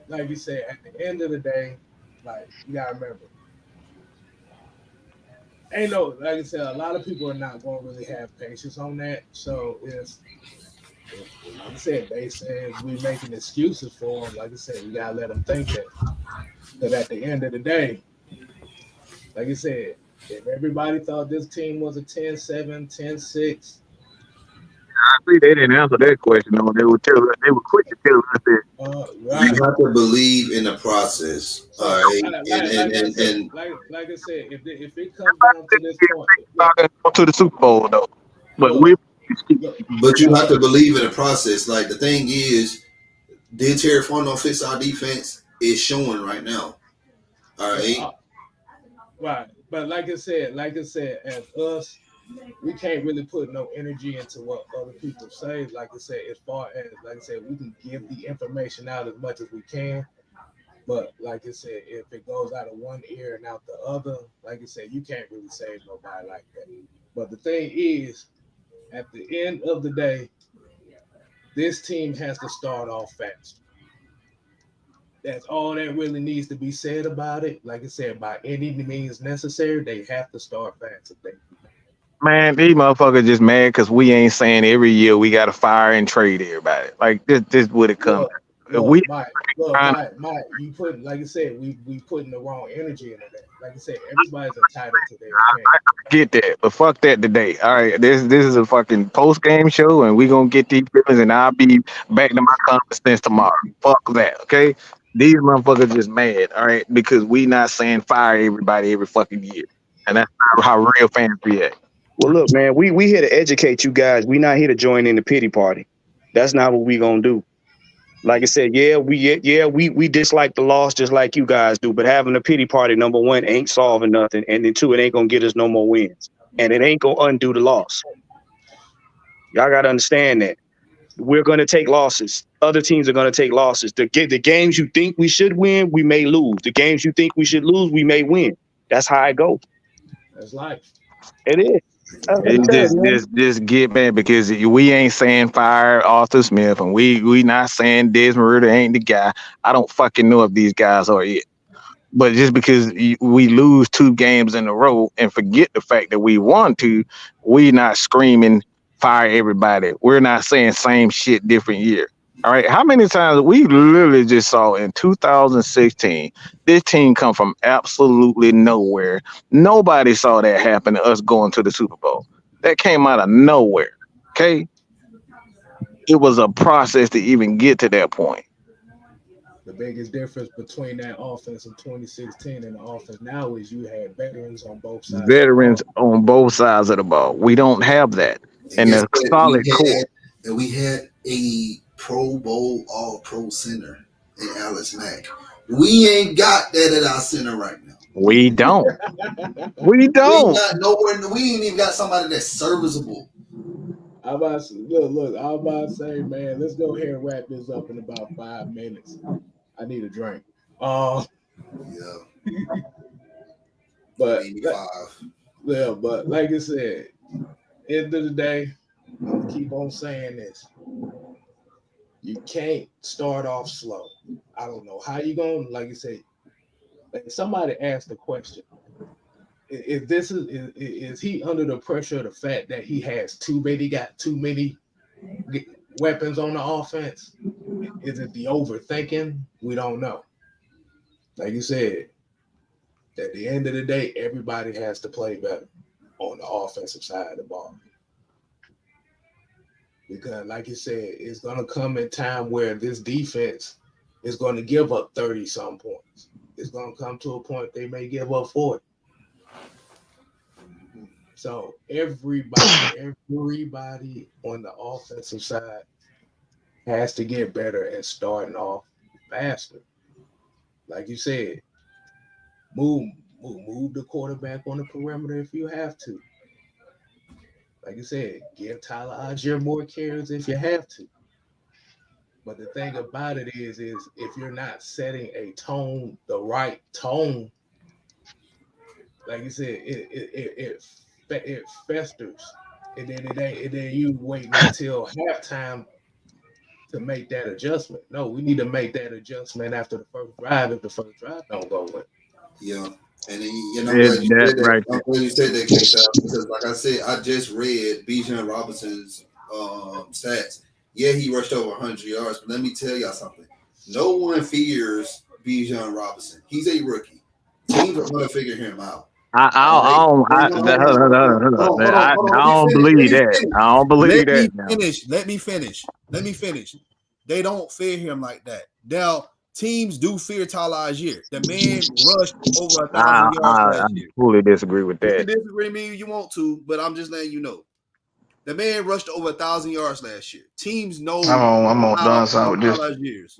Like you said, at the end of the day, like you gotta remember, ain't no, like I said, a lot of people are not going to really have patience on that. So like I said, they say we making excuses for them. Like I said, we gotta let them think that. But at the end of the day, like I said, if everybody thought this team was a 10-7, 10-6, I see they didn't answer that question. Though. They were quick to tell us that. You right. have to believe in the process. So, All right. like I said, if it comes down to this point, Talking to the Super Bowl though, but look, we look, But you have to believe in the process. Like the thing is, did Terry Fontenot fix our defense? It's showing right now. All right. right. But like I said, as us, we can't really put no energy into what other people say. Like I said, as far as like I said, we can give the information out as much as we can. But like I said, if it goes out of one ear and out the other, like I said, you can't really save nobody like that. But the thing is, at the end of the day, this team has to start off fast. That's all that really needs to be said about it. Like I said, by any means necessary, they have to start fast. Man, these motherfuckers just mad because we ain't saying every year we got to fire and trade everybody. Like this would it come. We Mike, you put like I said, we putting the wrong energy into that. Like I said, everybody's entitled to their opinion. I get that, but fuck that today. All right, this is a fucking post game show, and we gonna get these feelings, and I'll be back to my common sense tomorrow. Fuck that, okay? These motherfuckers just mad, all right, because we not saying fire everybody every fucking year, and that's not how real fans react. Well, look, man, we here to educate you guys. We not here to join in the pity party. That's not what we gonna do. Like I said, we dislike the loss just like you guys do. But having a pity party, number one, ain't solving nothing, and then two, it ain't gonna get us no more wins, and it ain't gonna undo the loss. Y'all gotta understand that we're gonna take losses. Other teams are gonna take losses. The games you think we should win, we may lose. The games you think we should lose, we may win. That's how it goes. That's life. It is. Just get mad because we ain't saying fire Arthur Smith, and we not saying Desmond Ritter ain't the guy. I don't fucking know if these guys are it. But just because we lose 2 games in a row and forget the fact that we won 2, we not screaming fire everybody. We're not saying same shit different year. All right. How many times we literally just saw in 2016 this team come from absolutely nowhere. Nobody saw that happen to us going to the Super Bowl. That came out of nowhere. Okay. it was a process to even get to that point. The biggest difference between that offense in 2016 and the offense now is you had veterans on both sides. Veterans on both sides of the ball. We don't have that. And guess the what? solid core. We had a Pro Bowl All-Pro center in Alex Mack. We ain't got that at our center right now. We don't. We We don't. got nowhere. We ain't even got somebody that's serviceable. I'm about to, look, I'm about to say, man, let's go ahead and wrap this up in about 5 minutes. I need a drink. Yeah. But 85. yeah, but like I said, end of the day, I'm gonna keep on saying this. You can't start off slow. I don't know how you gonna, like you say. Somebody asked the question: is he under the pressure of the fact that he has got too many weapons on the offense? Is it the overthinking? We don't know. Like you said, at the end of the day, everybody has to play better on the offensive side of the ball. Because, like you said, it's going to come in time where this defense is going to give up 30-some points. It's going to come to a point they may give up 40. So everybody on the offensive side has to get better at starting off faster. Like you said, move the quarterback on the perimeter if you have to. Like you said, give Tyler Algier more carries if you have to. But the thing about it is if you're not setting a tone, the right tone, like you said, it festers, and then you wait until halftime to make that adjustment. No, we need to make that adjustment after the first drive if the first drive don't go in. Yeah. And then, I'm glad you said that. Right. I'm glad you said that, K-Shop, because like I said, I just read Bijan Robinson's stats. Yeah, he rushed over 100 yards, but let me tell y'all something. No one fears Bijan Robinson. He's a rookie. Teams are going to figure him out. I don't believe that. I don't believe that. Let me finish. They don't fear him like that. Now, teams do fear Tyler Algier. The man rushed over 1,000 yards last year. I fully disagree with that. You can disagree with me if you want to, but I'm just letting you know. The man rushed over 1,000 yards last year. Teams know. I'm on done something with this.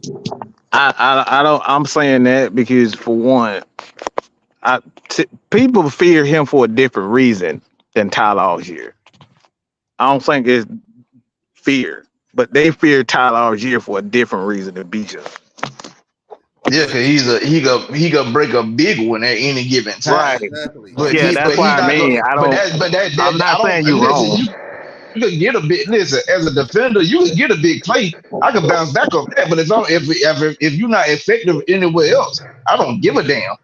I don't. I'm saying that because for one, people fear him for a different reason than Tyler Algier. I don't think it's fear, but they fear Tyler Algier for a different reason than Bijan. Yeah, because he gonna break a big one at any given time. Right. Exactly. But that's what I mean. I'm not saying you're wrong. You can get a bit. Listen, as a defender, you can get a big play. I can bounce back off that. But if you're not effective anywhere else, I don't give a damn.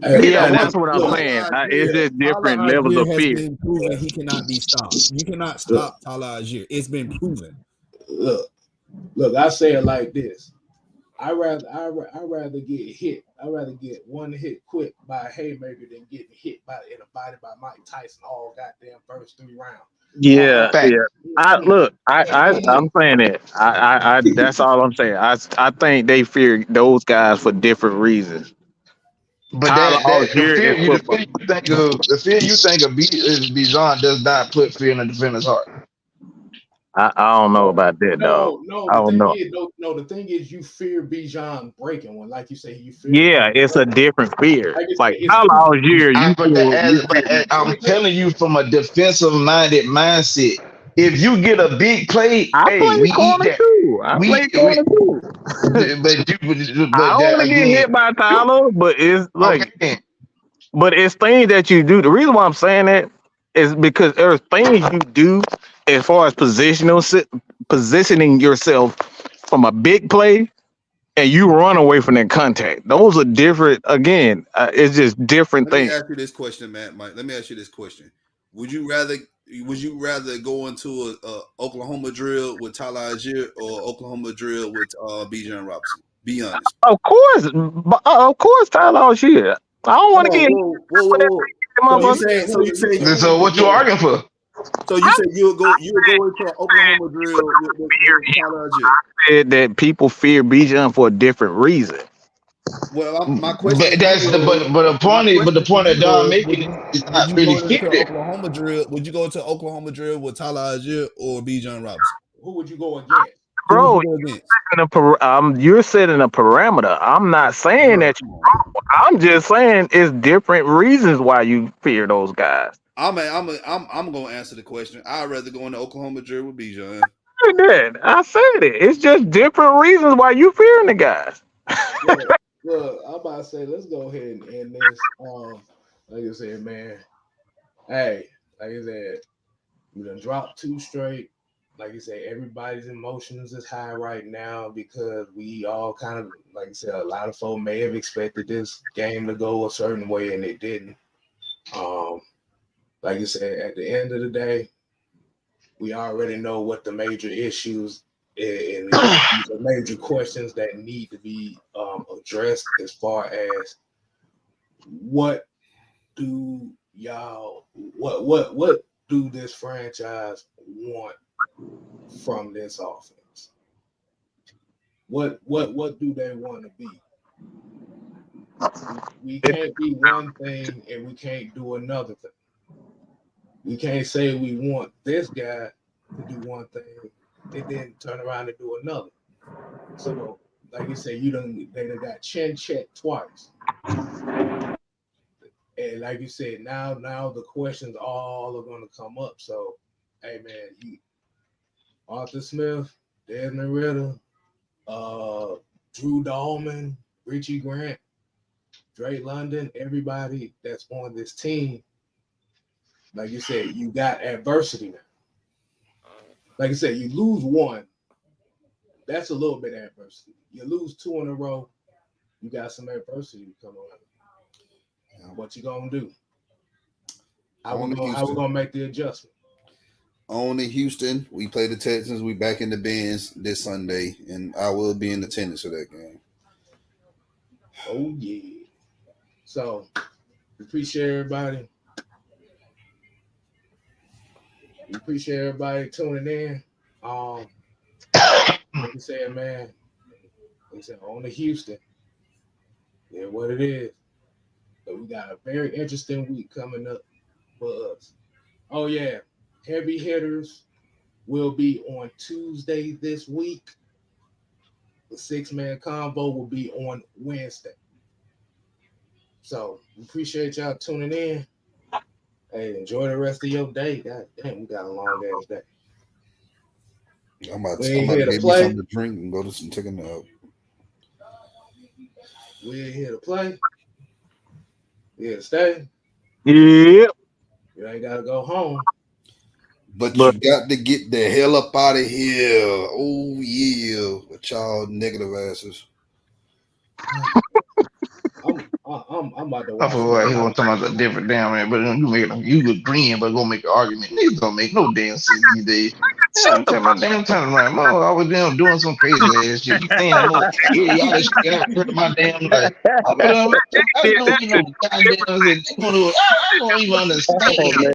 Yeah, that's what I'm saying. It's just different levels of fear. Been proven he cannot be stopped. You cannot stop Tyler Algier. It's been proven. Look, I say it like this. I rather get hit. I rather get one hit quick by a haymaker than getting hit in a body by Mike Tyson all goddamn first 3 rounds. Yeah. I'm saying it. I that's all I'm saying. I think they fear those guys for different reasons. But the fear you think of Bijan does not put fear in the defender's heart. I don't know about that, dog. No. The thing is, you fear Bijan breaking one, like you say. You fear. Yeah, it's a different fear. Like Tyler Algier, I'm telling you from a defensive-minded mindset. If you get a big play, I play corner too. I don't want to get hit by Tyler, but it's like, but it's things that you do. The reason why I'm saying that is because there's things you do as far as positioning yourself from a big play, and you run away from that contact. Those are different. Again, it's just different things. Let me ask you this question, Mike. Let me ask you this question: Would you rather go into a Oklahoma drill with Tyler Algier or Oklahoma drill with Bijan Robinson? Be honest. Of course, Tyler Algier. I don't want to get. So you say what you arguing for? So you said you would go into an Oklahoma drill with Tyler Algier. Said that people fear Bijan for a different reason. Well, my question. But that's the point that Don making is not really fear it. Oklahoma drill. Would you go into Oklahoma drill with Tyler Algier or Bijan Robinson? Who would you go against? Bro, you're setting a parameter. I'm not saying that you're wrong. I'm just saying it's different reasons why you fear those guys. I'm gonna answer the question. I'd rather go into Oklahoma drill with Bijan. I said it. It's just different reasons why you fearing the guys. Look, I'm about to say, let's go ahead and end this. Like I said, man. Hey, like I said, we done dropped 2 straight. Like I said, everybody's emotions is high right now because we all kind of, like I said, a lot of folks may have expected this game to go a certain way and it didn't. Like I said, at the end of the day, we already know what the major issues and the major questions that need to be addressed as far as what do this franchise want from this offense? What do they want to be? We can't be one thing and we can't do another thing. We can't say we want this guy to do one thing and then turn around and do another. So, like you say, they done got chin checked twice. And like you said, now the questions all are going to come up. So, hey, man, Arthur Smith, Desmond Ritter, Drew Dahlman, Richie Grant, Drake London, everybody that's on this team, like you said, you got adversity now. Like I said, you lose one, that's a little bit of adversity. You lose 2 in a row, you got some adversity to come on. What you gonna do? How we gonna make the adjustment? On in Houston, we play the Texans. We back in the Benz this Sunday, and I will be in attendance for that game. Oh yeah! So appreciate everybody. We appreciate everybody tuning in. Like you said, man, like I said, on to Houston. Yeah, what it is. But we got a very interesting week coming up for us. Oh yeah, heavy hitters will be on Tuesday this week. The 6-man combo will be on Wednesday. So we appreciate y'all tuning in. Hey, enjoy the rest of your day. God damn, we got a long ass day. I'm about to get me something to drink and go to some chicken up. We ain't here to play. We here to stay. Yep. You ain't gotta go home. But you got to get the hell up out of here. Oh yeah, with y'all negative asses. I'm about to I feel like he gonna talk about a different damn man, but you agreeing, but gonna make an argument. Niggas don't make no damn sense these days. I'm talking about damn time, right? Mom, I was damn doing some crazy ass shit. You saying y'all hurt my damn life. I don't even understand.